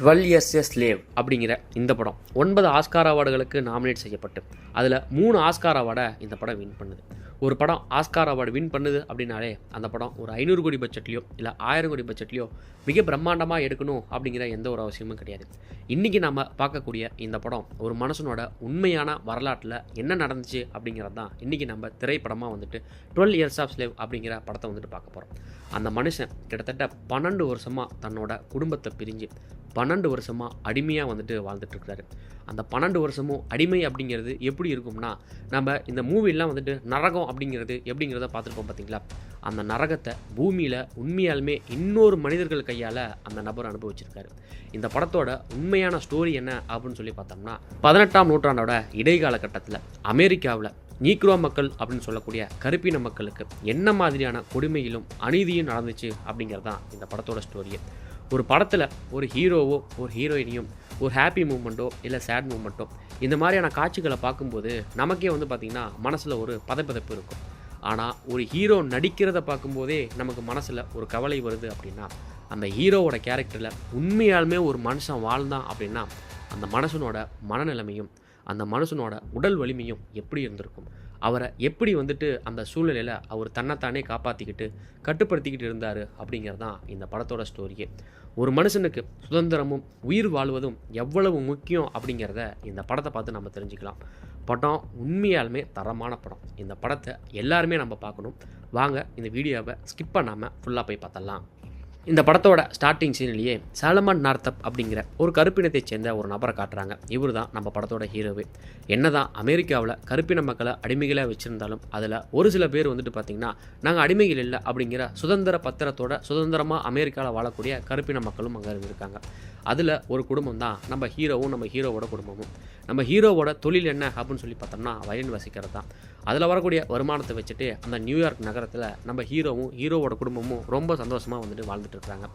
12 Years a Slave அப்படிங்கிற இந்த படம் 9 ஆஸ்கார் அவார்டுகளுக்கு நாமினேட் செய்யப்பட்டு அதில் 3 ஆஸ்கார் அவார்டை இந்த படம் வின் பண்ணுது. ஒரு படம் ஆஸ்கார் அவார்டு வின் பண்ணுது அப்படின்னாலே அந்த படம் ஒரு 500 கோடி பட்ஜெட்லையோ இல்லை 1000 கோடி பட்ஜெட்லையோ மிக பிரம்மாண்டமாக எடுக்கணும் அப்படிங்கிற எந்த ஒரு அவசியமும் கிடையாது. இன்றைக்கி நம்ம பார்க்கக்கூடிய இந்த படம் ஒரு மனுஷனோட உண்மையான வரலாற்றில் என்ன நடந்துச்சு அப்படிங்கிறது தான் இன்றைக்கி நம்ம திரைப்படமாக 12 Years a Slave அப்படிங்கிற படத்தை பார்க்க போகிறோம். அந்த மனுஷன் கிட்டத்தட்ட 12 வருஷமாக தன்னோட குடும்பத்தை பிரிஞ்சு 12 வருஷமாக அடிமையாக வாழ்ந்துட்டுருக்காரு. அந்த 12 வருஷமும் அடிமை அப்படிங்கிறது எப்படி இருக்கும்னா, நம்ம இந்த மூவிலாம் நரகம் அப்படிங்கிறது எப்படிங்கிறத பார்த்துருப்போம் பார்த்தீங்களா. அந்த நரகத்தை பூமியில் உண்மையாலுமே இன்னொரு மனிதர்கள் கையால் அந்த நபர் அனுபவிச்சிருக்காரு. இந்த படத்தோட உண்மையான ஸ்டோரி என்ன அப்படின்னு சொல்லி பார்த்தோம்னா, 18ஆம் நூற்றாண்டோட இடைக்கால கட்டத்தில் அமெரிக்காவில் நீக்ரோ மக்கள் அப்படின்னு சொல்லக்கூடிய கருப்பின மக்களுக்கு என்ன மாதிரியான கொடுமையிலும் அநீதியும் நடந்துச்சு அப்படிங்கிறது தான் இந்த படத்தோட ஸ்டோரியே. ஒரு படத்தில் ஒரு ஹீரோவோ ஒரு ஹீரோயினியும் ஒரு ஹாப்பி மூமெண்ட்டோ இல்லை சேட் மூமெண்ட்டோ இந்த மாதிரியான காட்சிகளை பார்க்கும்போது நமக்கே பார்த்திங்கன்னா மனசில் ஒரு பதப்பதப்பு இருக்கும். ஆனால் ஒரு ஹீரோ நடிக்கிறத பார்க்கும்போதே நமக்கு மனசில் ஒரு கவலை வருது அப்படின்னா, அந்த ஹீரோவோட கேரக்டரில் உண்மையாலுமே ஒரு மனுஷன் வாழ்ந்தான் அப்படின்னா அந்த மனுஷனோட மனநிலைமையும் அந்த மனுஷனோட உடல் வலிமையும் எப்படி இருந்திருக்கும், அவரை எப்படி அந்த சூழ்நிலையில் அவர் தன்னைத்தானே காப்பாற்றிக்கிட்டு கட்டுப்படுத்திக்கிட்டு இருந்தார் அப்படிங்கிறது தான் இந்த படத்தோட ஸ்டோரியே. ஒரு மனுஷனுக்கு சுதந்திரமும் உயிர் வாழ்வதும் எவ்வளவு முக்கியம் அப்படிங்கிறத இந்த படத்தை பார்த்து நம்ம தெரிஞ்சுக்கலாம். படம் உண்மையாலுமே தரமான படம். இந்த படத்தை எல்லாருமே நம்ம பார்க்கணும். வாங்க இந்த வீடியோவை ஸ்கிப் பண்ணாமல் ஃபுல்லாக போய் பார்த்தலாம். இந்த படத்தோட ஸ்டார்டிங் சீனிலேயே சாலமன் நார்த்தப் அப்படிங்கிற ஒரு கருப்பினத்தை சேர்ந்த ஒரு நபரை காட்டுறாங்க. இவர் தான் நம்ம படத்தோட ஹீரோவே. என்னதான் அமெரிக்காவில் கருப்பின மக்களை அடிமைகளாக வச்சுருந்தாலும் அதில் ஒரு சில பேர் பார்த்திங்கன்னா நாங்கள் அடிமைகள் இல்லை அப்படிங்கிற சுதந்திர பத்திரத்தோட சுதந்திரமாக அமெரிக்காவில் வாழக்கூடிய கருப்பின மக்களும் அங்கே இருந்திருக்காங்க. அதில் ஒரு குடும்பம் தான் நம்ம ஹீரோவும் நம்ம ஹீரோவோட குடும்பமும். நம்ம ஹீரோவோட தொழில் என்ன அப்படின்னு சொல்லி பார்த்தோம்னா வயலின் வாசிக்கிறது தான். அதில் வரக்கூடிய வருமானத்தை வச்சுட்டு அந்த நியூயார்க் நகரத்தில் நம்ம ஹீரோவும் ஹீரோவோட குடும்பமும் ரொம்ப சந்தோஷமாக வாழ்ந்துட்டு இருக்கிறாங்க.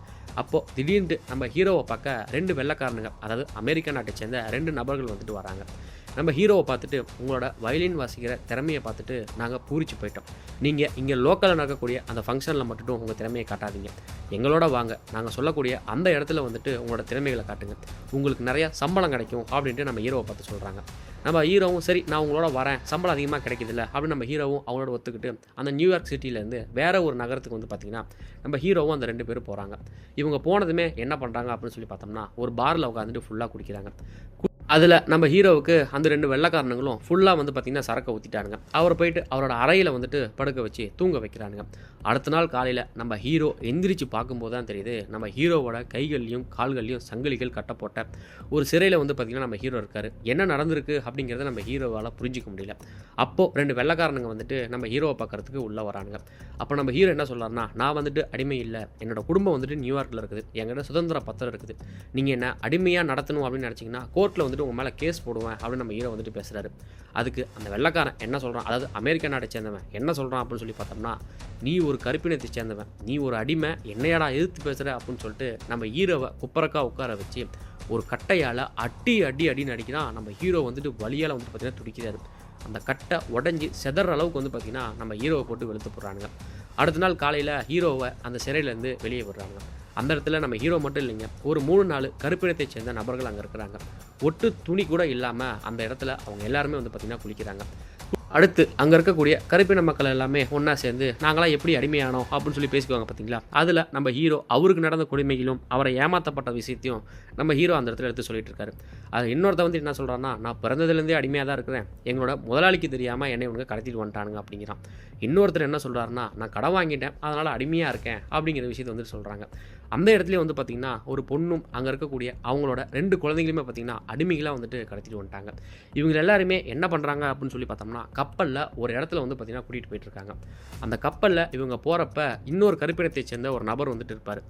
அப்போது திடீர்னு நம்ம ஹீரோவை பார்க்க 2 வெள்ளைக்காரனுங்க, அதாவது அமெரிக்க நாட்டை சேர்ந்த 2 நபர்கள் வராங்க. நம்ம ஹீரோவை பார்த்துட்டு உங்களோட வயலின் வாசிக்கிற திறமையை பார்த்துட்டு நாங்கள் பூரிச்சு போயிட்டோம். நீங்கள் இங்கே லோக்கலில் நடக்கக்கூடிய அந்த ஃபங்க்ஷனில் மட்டும் உங்கள் திறமையை காட்டாதீங்க, எங்களோட வாங்க, நாங்கள் சொல்லக்கூடிய அந்த இடத்துல உங்களோட திறமைகளை காட்டுங்க, உங்களுக்கு நிறையா சம்பளம் கிடைக்கும் அப்படின்ட்டு நம்ம ஹீரோவை பார்த்து சொல்கிறாங்க. நம்ம ஹீரோவும் சரி நான் உங்களோட வரேன், சம்பளம் அதிகமாக கிடைக்குதில்ல அப்படின்னு நம்ம ஹீரோவும் அவங்களோட ஒத்துக்கிட்டு அந்த நியூயார்க் சிட்டியிலேருந்து வேறு ஒரு நகரத்துக்கு பார்த்திங்கன்னா நம்ம ஹீரோவும் அந்த 2 பேரும் போகிறாங்க. இவங்க போனதுமே என்ன பண்ணுறாங்க அப்படின்னு சொல்லி பார்த்தோம்னா ஒரு பாரில் உட்காந்துட்டு ஃபுல்லாக குடிக்கிறாங்க. அதில் நம்ம ஹீரோவுக்கு அந்த 2 வெள்ளைக்காரனுங்களும் ஃபுல்லாக பார்த்திங்கன்னா சரக்கை ஊற்றிட்டானுங்க. அவரை போயிட்டு அவரோட அறையில் படுக்க வச்சு தூங்க வைக்கிறானுங்க. அடுத்த நாள் காலையில் நம்ம ஹீரோ எந்திரிச்சு பார்க்கும்போது தான் தெரியுது, நம்ம ஹீரோவோட கைகள்லையும் கால்கள்லையும் சங்கிலிகள் கட்டப்போட்ட ஒரு சிறையில் பார்த்திங்கன்னா நம்ம ஹீரோ இருக்கார். என்ன நடந்திருக்கு அப்படிங்கிறத நம்ம ஹீரோவால் புரிஞ்சிக்க முடியல. அப்போது 2 வெள்ளைக்காரனுங்க நம்ம ஹீரோவை பார்க்குறதுக்கு உள்ளே வரானுங்க. அப்போ நம்ம ஹீரோ என்ன சொல்கிறாருன்னா, நான் அடிமை இல்லை, என்னோட குடும்பம் நியூயார்க்கில் இருக்குது, என்கிட்ட சுதந்திர பத்திரம் இருக்குது, நீங்கள் என்ன அடிமையாக நடத்தணும் அப்படின்னு நினச்சிங்கன்னா கோர்ட்டில் உங்கள் மேலே கேஸ் போடுவேன் அப்படின்னு நம்ம ஹீரோ பேசுகிறாரு. அதுக்கு அந்த வெள்ளைக்காரன் என்ன சொல்கிறான், அதாவது அமெரிக்க நாட்டை சேர்ந்தவன் என்ன சொல்கிறான் அப்படின்னு சொல்லி பார்த்தோம்னா, நீ ஒரு கருப்பினத்தை சேர்ந்தவன், நீ ஒரு அடிமை, என்னையாடா எதிர்த்து பேசுகிற அப்படின்னு சொல்லிட்டு நம்ம ஹீரோவை குப்பரக்கா உட்கார வச்சு ஒரு கட்டையால் அடின்னு அடிக்கிறான். நம்ம ஹீரோ வலியால் பார்த்திங்கன்னா துடிக்கிறாரு. அந்த கட்டை உடஞ்சி செதற அளவுக்கு பார்த்திங்கன்னா நம்ம ஹீரோவை போட்டு வெளுத்து போடுறானுங்க. அடுத்த நாள் காலையில் ஹீரோவை அந்த சிறையிலேருந்து வெளியே விடுறாங்க. அந்த இடத்துல நம்ம ஹீரோ மட்டும் இல்லைங்க, ஒரு 3-4 கருப்பினத்தை சேர்ந்த நபர்கள் அங்கே இருக்கிறாங்க. ஒட்டு துணி கூட இல்லாமல் அந்த இடத்துல அவங்க எல்லாருமே பார்த்திங்கன்னா குளிக்கிறாங்க. அடுத்து அங்கே இருக்கக்கூடிய கருப்பின மக்கள் எல்லாமே ஒன்றா சேர்ந்து நாங்களாம் எப்படி அடிமையானோம் அப்படின்னு சொல்லி பேசிக்குவாங்க பார்த்தீங்களா. அதில் நம்ம ஹீரோ அவருக்கு நடந்த கொடுமைகளும் அவரை ஏமாற்றப்பட்ட விஷயத்தையும் நம்ம ஹீரோ அந்த இடத்துல எடுத்து சொல்லிட்டு இருக்காரு. அது இன்னொருத்த என்ன சொல்கிறான்னா, நான் பிறந்ததுலேருந்தே அடிமையாக தான் இருக்கிறேன், எங்களோட முதலாளிக்கு தெரியாமல் என்னை இவங்க கடத்திட்டு வந்துட்டானுங்க அப்படிங்கிறான். இன்னொருத்தர் என்ன சொல்கிறாருன்னா, நான் கடன் வாங்கிட்டேன் அதனால் அடிமையாக இருக்கேன் அப்படிங்கிற விஷயத்தை சொல்கிறாங்க. அந்த இடத்துலேயே பார்த்திங்கன்னா ஒரு பொண்ணும் அங்கே இருக்கக்கூடிய அவங்களோட 2 குழந்தைங்களுமே பார்த்திங்கன்னா அடிமைகளாக கடத்திட்டு வந்துட்டாங்க. இவங்க எல்லாருமே என்ன பண்ணுறாங்க அப்படின்னு சொல்லி பார்த்தோம்னா, கப்பலில் ஒரு இடத்துல பார்த்திங்கன்னா கூட்டிகிட்டு போயிட்டுருக்காங்க. அந்த கப்பலில் இவங்க போகிறப்ப இன்னொரு கருப்பினத்தை சேர்ந்த ஒரு நபர் இருப்பார்.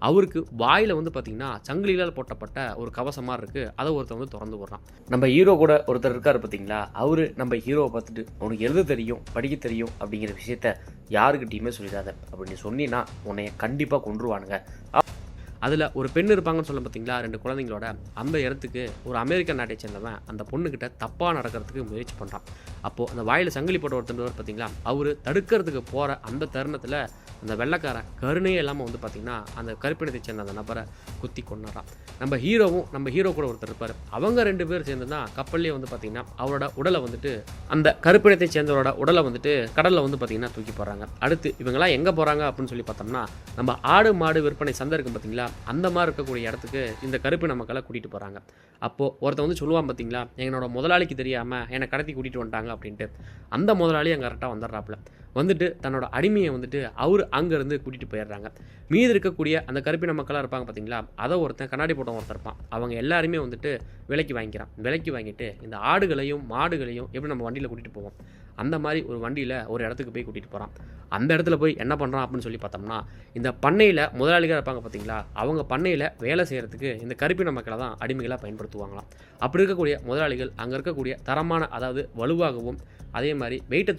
அவருக்கு வாயில் பார்த்திங்கன்னா சங்கிலியால் போட்டப்பட்ட ஒரு கவசம் மாதிரி இருக்குது. அதை ஒருத்தர் திறந்து போடுறான். நம்ம ஹீரோ கூட ஒருத்தர் இருக்கார் பார்த்தீங்களா, அவரு நம்ம ஹீரோவை பார்த்துட்டு உனக்கு எழுத தெரியும் படிக்க தெரியும் அப்படிங்கிற விஷயத்த யாருக்கிட்டையுமே சொல்லிடாத, அப்படின்னு சொன்னீங்கன்னா உன்னைய கண்டிப்பாக கொன்றுவானுங்க அதில் ஒரு பெண் இருப்பாங்கன்னு சொல்ல பார்த்தீங்களா 2 குழந்தைங்களோட, அந்த இடத்துக்கு ஒரு அமெரிக்க நாட்டை சேர்ந்தவன் அந்த பொண்ணுக்கிட்ட தப்பாக நடக்கிறதுக்கு முயற்சி பண்ணுறான். அப்போது அந்த வாயில் சங்கிலி போட்ட ஒருத்தர் பார்த்தீங்களா, அவர் தடுக்கிறதுக்கு போகிற அந்த தருணத்தில் அந்த வெள்ளைக்காரன் கருணையே இல்லாமல் வந்து பார்த்திங்கன்னா அந்த கருப்பினத்தை சேர்ந்த அந்த நபரை குத்தி கொண்டுறான். நம்ம ஹீரோ கூட ஒருத்தர் இருப்பார். அவங்க 2 பேர் சேர்ந்து தான் கப்பல்லே வந்து பார்த்திங்கன்னா அவரோட உடலை வந்துட்டு அந்த கருப்பினத்தை சேர்ந்தவரோட உடலை வந்துட்டு கடலில் வந்து பார்த்திங்கன்னா தூக்கி போடுறாங்க. அடுத்து இவங்கெல்லாம் எங்கே போகிறாங்க அப்படின்னு சொல்லி பார்த்தோம்னா, நம்ம ஆடு மாடு விற்பனை சந்தை இருக்கும் பார்த்தீங்களா, அந்த மாதிரி இருக்கக்கூடிய இடத்துக்கு இந்த கருப்பின மக்களை கூட்டிகிட்டு போகிறாங்க. அப்போது ஒருத்தன் வந்து சொல்லுவான் பார்த்தீங்களா, என்னோட முதலாளிக்கு தெரியாமல் என்னை கடத்தி கூட்டிகிட்டு வந்துட்டாங்க அப்படின்ட்டு. அந்த முதலாளி அங்கே கரெக்டாக வந்துடுறாப்புல. வந்துட்டு தன்னோட அடிமையை வந்துட்டு அவர் அங்கேருந்து கூட்டிகிட்டு போயிடுறாங்க. மீதி இருக்கக்கூடிய அந்த கருப்பின மக்களாக இருப்பாங்க பார்த்தீங்களா, அதை ஒருத்தன் கண்ணாடி போட்ட ஒருத்தர் இருப்பான். அவங்க எல்லாருமே வந்துட்டு விலைக்கு வாங்கிக்கிறான். விலைக்கு வாங்கிட்டு இந்த ஆடுகளையும் மாடுகளையும் எப்படி நம்ம வண்டியில் கூட்டிகிட்டு போவோம், அந்த மாதிரி ஒரு வண்டியில் ஒரு இடத்துக்கு போய் கூட்டிகிட்டு போகிறான். அந்த இடத்துல போய் என்ன பண்ணுறான் அப்படின்னு சொல்லி பார்த்தோம்னா, இந்த பண்ணையில் முதலாளிகள் இருப்பாங்க பார்த்தீங்களா, அவங்க பண்ணையில் வேலை செய்கிறதுக்கு இந்த கருப்பின மக்களை தான் அடிமைகளாக பயன்படுத்துவாங்களாம். அப்படி இருக்கக்கூடிய முதலாளிகள் அங்கே இருக்கக்கூடிய தரமான, அதாவது வலுவாகவும் அதே மாதிரி வெயிட்டை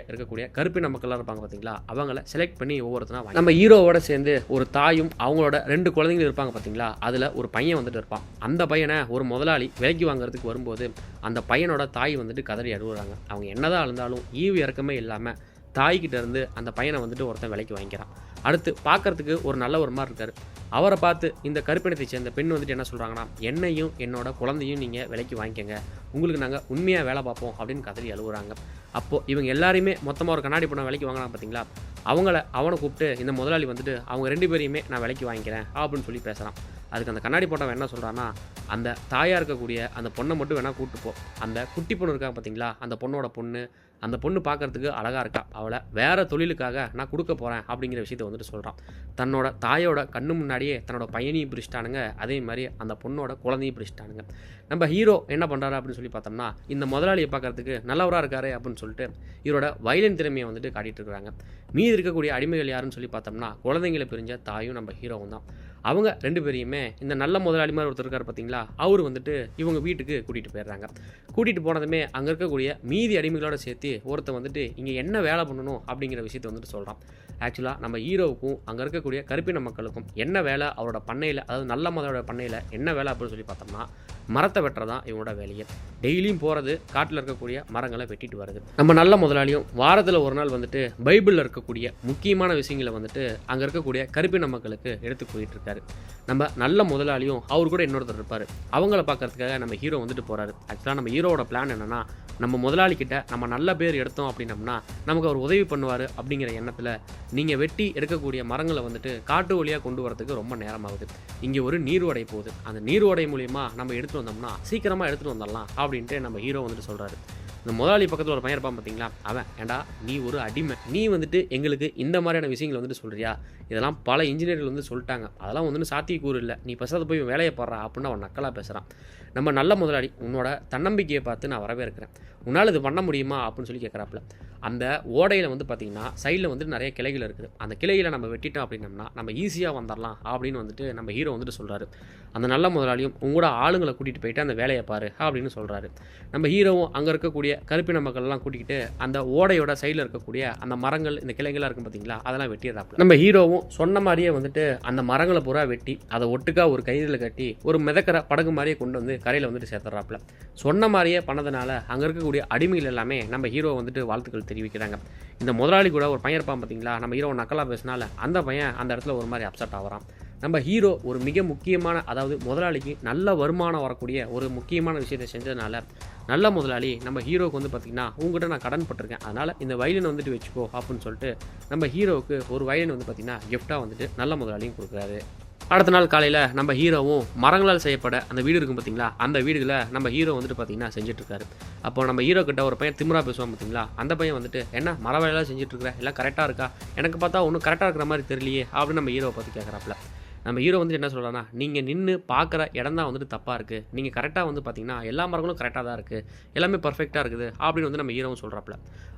இருக்கக்கூடிய கருப்பின மக்களாக இருப்பாங்க பார்த்தீங்களா, அவங்கள செலக்ட் பண்ணி ஒவ்வொருத்தனா நம்ம ஹீரோவோட சேர்ந்து ஒரு தாயும் அவங்களோட 2 குழந்தைங்களும் இருப்பாங்க பார்த்தீங்களா, அதில் ஒரு பையன் வந்துட்டு இருப்பான். அந்த பையனை ஒரு முதலாளி விலைக்கு வாங்குறதுக்கு வரும்போது அந்த பையனோட தாய் வந்துட்டு கதறி அழுகுறாங்க. அவங்க என்னதான் இருந்தாலும் ஈவு இறக்கமே இல்லாமல் தாய்கிட்ட இருந்து அந்த பையனை வந்துட்டு ஒருத்தன் விலைக்கு வாங்கிக்கிறான். அடுத்து பார்க்கறதுக்கு ஒரு நல்ல ஒரு மாதிரி இருக்கார். அவரை பார்த்து இந்த கருப்பினத்தை சேர்ந்த பெண் வந்துட்டு என்ன சொல்கிறாங்கன்னா, என்னையும் என்னோட குழந்தையும் நீங்கள் விலைக்கு வாங்கிக்கங்க, உங்களுக்கு நாங்கள் உண்மையாக வேலை பார்ப்போம் அப்படின்னு கதறி அழுகுறாங்க. அப்போது இவங்க எல்லாரையுமே மொத்தமாக ஒரு கண்ணாடி பணம் விலைக்கு வாங்கினா பார்த்தீங்களா, அவனை கூப்பிட்டு இந்த முதலாளி வந்துட்டு அவங்க 2 பேரையுமே நான் விலைக்கு வாங்கிக்கிறேன் அப்படின்னு சொல்லி பேசுகிறான். அதுக்கு அந்த கண்ணாடி போட்டவன் என்ன சொல்கிறான்னா, அந்த தாயாக இருக்கக்கூடிய அந்த பொண்ணை மட்டும் வேணால் கூப்பிட்டு போ, அந்த குட்டி பொண்ணு இருக்காங்க பார்த்தீங்களா, அந்த பொண்ணோட பொண்ணு, அந்த பொண்ணு பார்க்குறதுக்கு அழகாக இருக்கா, அவளை வேறு தொழிலுக்காக நான் கொடுக்க போகிறேன் அப்படிங்கிற விஷயத்தை வந்துட்டு சொல்கிறான். தன்னோட தாயோட கண்ணு முன்னாடியே தன்னோட பையனையும் பிரிச்சிட்டானுங்க, அதே மாதிரி அந்த பொண்ணோட குழந்தையும் பிரிச்சிட்டானுங்க. நம்ம ஹீரோ என்ன பண்ணுறாரு அப்படின்னு சொல்லி பார்த்தோம்னா, இந்த முதலாளியை பார்க்குறதுக்கு நல்லவராக இருக்காரு அப்படின்னு சொல்லிட்டு இவரோட வயலின் திறமையை வந்துட்டு காட்டிகிட்டு இருக்கிறாங்க. மீதி இருக்கக்கூடிய அடிமைகள் யாருன்னு சொல்லி பார்த்தோம்னா, குழந்தைங்களை பிரிஞ்ச தாயும் நம்ம ஹீரோவும் தான். அவங்க 2 பேரையுமே இந்த நல்ல முதலாளி மாதிரி ஒருத்தர் இருக்கார் பார்த்தீங்களா, அவர் வந்துட்டு இவங்க வீட்டுக்கு கூட்டிகிட்டு போயிடுறாங்க. கூட்டிகிட்டு போனதுமே அங்கே இருக்கக்கூடிய மீதி அடிமைகளோட சேர்த்து ஒருத்தர் வந்துட்டு இங்கே என்ன வேலை பண்ணணும் அப்படிங்கிற விஷயத்தை வந்துட்டு சொல்கிறான். ஆக்சுவலாக நம்ம ஹீரோவுக்கும் அங்கே இருக்கக்கூடிய கருப்பின மக்களுக்கும் என்ன வேலை, அவரோட பண்ணையில், அதாவது நல்ல முதலோட பண்ணையில் என்ன வேலை அப்படின்னு சொல்லி பார்த்தோம்னா, மரத்தை வெட்டுறதான் இவங்களோட வேலையை. டெய்லியும் போகிறது காட்டில் இருக்கக்கூடிய மரங்களை வெட்டிட்டு வருது. நம்ம நல்ல முதலாளியும் வாரத்தில் ஒரு நாள் வந்துட்டு பைபிளில் இருக்கக்கூடிய முக்கியமான விஷயங்களை வந்துட்டு அங்கே இருக்கக்கூடிய கருப்பின மக்களுக்கு எடுத்து போயிட்டு இருக்காரு. நம்ம நல்ல முதலாளியும் அவர் கூட இன்னொருத்தர் இருப்பார். அவங்கள பார்க்கறதுக்காக நம்ம ஹீரோ வந்துட்டு போகிறாரு. ஆக்சுவலாக நம்ம ஹீரோவோட பிளான் என்னென்னா, நம்ம முதலாளிக்கிட்ட நம்ம நல்ல பேர் எடுத்தோம் அப்படின்னம்னா நமக்கு அவர் உதவி பண்ணுவார் அப்படிங்கிற எண்ணத்தில் நீங்கள் வெட்டி எடுக்கக்கூடிய மரங்களை வந்துட்டு காட்டு வழியாக கொண்டு வரதுக்கு ரொம்ப நேரமாகுது. இங்கே ஒரு நீர்வடை போகுது, அந்த நீர்வடை மூலிமா நம்ம எடுத்துகிட்டு வந்தோம்னா சீக்கிரமாக எடுத்துகிட்டு வந்துடலாம் அப்படின்ட்டு நம்ம ஹீரோ வந்துட்டு சொல்கிறாரு. இந்த முதலாளி பக்கத்தில் ஒரு பையன் இருப்பான் பார்த்தீங்களா, அவன் ஏண்டா நீ ஒரு அடிமை, நீ வந்துட்டு எங்களுக்கு இந்த மாதிரியான விஷயங்களை வந்துட்டு சொல்கிறியா, இதெல்லாம் பல இன்ஜினியர்கள் வந்து சொல்லிட்டாங்க, அதெல்லாம் வந்துட்டு சாத்தியக்கூறு இல்லை, நீ பசத்தை போய் வேலையை பாடுறா அப்படின்னு அவன் நக்கலாக பேசுகிறான். நம்ம நல்ல முதலாளி உன்னோட தன்னம்பிக்கையை பார்த்து நான் வரவேற்கிறேன், உன்னால் இது பண்ண முடியுமா அப்படின்னு சொல்லி கேட்குறாப்புல. அந்த ஓடையில் வந்து பார்த்திங்கன்னா சைடில் வந்துட்டு நிறைய கிளைகள் இருக்குது, அந்த கிளைகளை நம்ம வெட்டிட்டோம் அப்படின்னம்னா நம்ம ஈஸியாக வந்துடலாம் அப்படின்னு வந்துட்டு நம்ம ஹீரோ வந்துட்டு சொல்கிறாரு. அந்த நல்ல முதலாளியும் உங்களோட ஆளுங்களை கூட்டிகிட்டு போயிட்டு அந்த வேலையை பாரு அப்படின்னு சொல்கிறாரு. நம்ம ஹீரோவும் அங்கே இருக்கக்கூடிய கருப்பின மக்கள்லாம் கூட்டிக்கிட்டு அந்த ஓடையோட சைடில் இருக்கக்கூடிய அந்த மரங்கள், இந்த கிளைகளாக இருக்கும் பார்த்தீங்களா, அதெல்லாம் வெட்டிடுறாப்புல. நம்ம ஹீரோவும் சொன்ன மாதிரியே வந்துட்டு அந்த மரங்களை பூரா வெட்டி அதை ஒட்டுக்கா ஒரு கயிறில் கட்டி ஒரு மிதக்கிற படகு மாதிரியே கொண்டு வந்து கரையில் வந்துட்டு சேர்த்துறாப்புல. சொன்ன மாதிரியே பண்ணதுனால அங்கே இருக்கக்கூடிய அடிமைகள் எல்லாமே நம்ம ஹீரோ வந்துட்டு வாழ்த்துக்கள் தெரிவிக்கிறாங்க. இந்த முதலாளி கூட ஒரு பையன் இருப்பான் பார்த்தீங்களா, நம்ம ஹீரோ நக்கலாக பேசினால அந்த பையன் அந்த இடத்துல ஒரு மாதிரி அப்செட் ஆகிறான். நம்ம ஹீரோ ஒரு மிக முக்கியமான, அதாவது முதலாளிக்கு நல்ல வருமானம் வரக்கூடிய ஒரு முக்கியமான விஷயத்தை செஞ்சதுனால நல்ல முதலாளி நம்ம ஹீரோவுக்கு வந்து பார்த்திங்கன்னா, உங்கள்கிட்ட நான் கடன் பட்டிருக்கேன், அதனால் இந்த வயலின் வந்துட்டு வச்சுக்கோ அப்படின்னு சொல்லிட்டு நம்ம ஹீரோவுக்கு ஒரு வயலின் வந்து பார்த்திங்கன்னா கிஃப்டாக வந்துட்டு நல்ல முதலாளியும் கொடுக்குறாரு. அடுத்த நாள் காலையில் நம்ம ஹீரோவும் மரங்களால் செய்யப்பட அந்த வீடு இருக்கும் பார்த்தீங்களா, அந்த வீடுகளை நம்ம ஹீரோ வந்துட்டு பார்த்தீங்கன்னா செஞ்சுட்ருக்காரு. அப்போ நம்ம ஹீரோ கிட்ட ஒரு பையன் திமிரா பேசுவான் பார்த்தீங்களா, அந்த பையன் வந்துட்டு என்ன மர வேலையெல்லாம் செஞ்சுட்ருக்குற, எல்லாம் கரெக்டாக இருக்கா, எனக்கு பார்த்தா ஒன்றும் கரெக்டாக இருக்கிற மாதிரி தெரியலையே அப்படின்னு நம்ம ஹீரோவை பார்த்து கேட்குறாப்புல. நம்ம ஹீரோ வந்துட்டு என்ன சொல்கிறான்னா, நீங்கள் நின்று பார்க்குற இடம் தான் வந்துட்டு தப்பாக இருக்குது, நீங்கள் கரெக்டாக வந்து பார்த்தீங்கன்னா எல்லா மரங்களும் கரெக்டாக தான் இருக்குது, எல்லாமே பர்ஃபெக்டாக இருக்குது அப்படின்னு வந்து நம்ம ஹீரோவும் சொல்கிறாப்புல.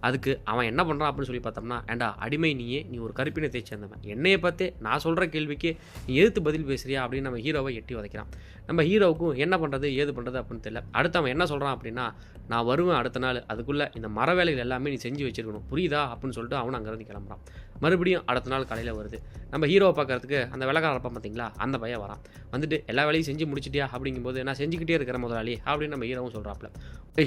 அதுக்கு அவன் என்ன பண்ணுறான் அப்படின்னு சொல்லி பார்த்தோம்னா, ஏண்டா அடிமை நீ ஒரு கருப்பினத்தை சேர்ந்தவன், என்னையை பார்த்தே நான் சொல்கிற கேள்விக்கு நீ எதிர்த்து பதில் பேசுறியா அப்படின்னு நம்ம ஹீரோவை எட்டி உதைக்கிறான். நம்ம ஹீரோவுக்கும் என்ன பண்ணுறது ஏது பண்ணுறது அப்படின்னு தெரியல. அடுத்து அவன் என்ன சொல்கிறான் அப்படின்னா, நான் வருவேன் அடுத்த நாள், அதுக்குள்ளே இந்த மர வேலைகள் எல்லாமே நீ செஞ்சு வச்சுருக்கணும் புரியுதா அப்படின்னு சொல்லிட்டு அவனும் அங்கேருந்து கிளம்புறான். மறுபடியும் அடுத்த நாள் காலையில் வருது. நம்ம ஹீரோவை பார்க்கறதுக்கு அந்த வெள்ளைக்காரன் இருப்பான் பார்த்தீங்களா, அந்த பையன் வரான். வந்துட்டு எல்லா வேலையும் செஞ்சு முடிச்சிட்டியா அப்படிங்கும்போது, நான் செஞ்சுக்கிட்டே இருக்கிற முதலாளி அப்படின்னு நம்ம ஹீரோவும் சொல்கிறாப்புல.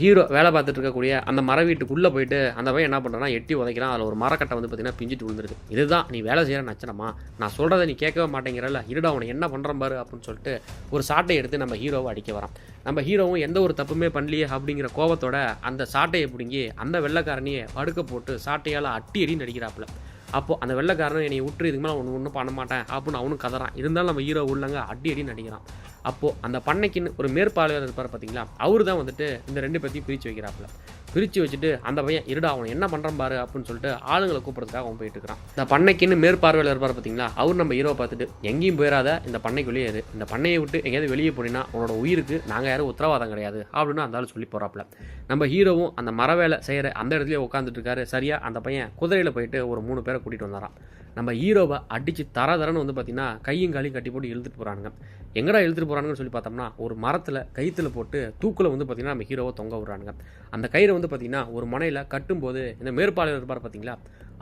ஹீரோ வேலை பார்த்துட்டு இருக்கக்கூடிய அந்த மர வீட்டுக்குள்ளே போயிட்டு அந்த பையன் என்ன பண்ணுறான்னா எட்டி உதைக்கிறான். அதில் ஒரு மரக்கட்டை வந்து பார்த்தீங்கன்னா பிஞ்சிட்டு விழுந்துருது. இதுதான் நீ வேலை செய்கிற நச்சனமா, நான் சொல்கிறத நீ கேட்கவே மாட்டேங்கிறல்ல, இருடா அவனை என்ன பண்ணுறான் பாரு அப்படின்னு சொல்லிட்டு ஒரு சாட்டை எடுத்து நம்ம ஹீரோவை அடிக்க வரான். நம்ம ஹீரோவும் எந்த ஒரு தப்புமே பண்ணலையே அப்படிங்கிற கோபத்தோட அந்த சாட்டையை பிடுங்கி அந்த வெள்ளைக்காரனையே படுக்க போட்டு சாட்டையால் அடின்னு அடிக்கிறாப்புல. அப்போது அந்த வெள்ளைக்காரனும் என்னை விட்டு இதுக்கு மேலே ஒன்றும் பண்ண மாட்டேன் அப்படின்னு அவனும் கதறான். இருந்தாலும் நம்ம ஹீரோ உள்ளங்க அடின்னு அடிக்கிறான். அப்போது அந்த பண்ணைக்குன்னு ஒரு மேற்பார்வையாளர் இருப்பார் பார்த்தீங்களா, அவர் தான் வந்துட்டு இந்த 2 பேத்தையும் பிரித்து வைக்கிறாப்புல. பிரித்து வச்சுட்டு அந்த பையன் இருடா அவன் என்ன பண்ணுறான் பாரு அப்படின்னு சொல்லிட்டு ஆளுங்களை கூப்பிட்றதுக்காக அவன் போயிட்டு இருக்கிறான். இந்த பண்ணைக்குன்னு மேற்பார்வையாளர் இருப்பார் பார்த்தீங்களா, அவர் நம்ம ஹீரோவை பார்த்துட்டு எங்கேயும் போயிடாத, இந்த பண்ணைக்குள்ளேயே இரு, இந்த பண்ணையை விட்டு எங்கேயாவது வெளியே போனீங்கன்னா உன்னோட உயிருக்கு நாங்கள் யாரும் உத்தரவாதம் கிடையாது அப்படின்னு அந்த ஆள் சொல்லி போகிறாப்புல. நம்ம ஹீரோவும் அந்த மர வேலை செய்கிற அந்த இடத்துலேயே உட்காந்துட்டு இருக்காரு. சரியாக அந்த பையன் குதிரையில் போயிட்டு ஒரு 3 பேரை கூட்டிகிட்டு வந்தாரான். நம்ம ஹீரோவை அடித்து தரன்னு வந்து பார்த்தீங்கன்னா கையும் காலையும் கட்டி போட்டு இழுத்துட்டு போகிறானுங்க. எங்கடா இழுத்துட்டு போகிறானுங்கன்னு சொல்லி பார்த்தோம்னா, ஒரு மரத்தில் கயிற்றுல போட்டு தூக்கில் வந்து பார்த்தீங்கன்னா நம்ம ஹீரோவை தொங்க விடுறானுங்க. அந்த கயிறை வந்து பார்த்தீங்கன்னா ஒரு மனையில் கட்டும்போது இந்த மேற்பார்வையாளர் இருப்பார் பார்த்தீங்களா,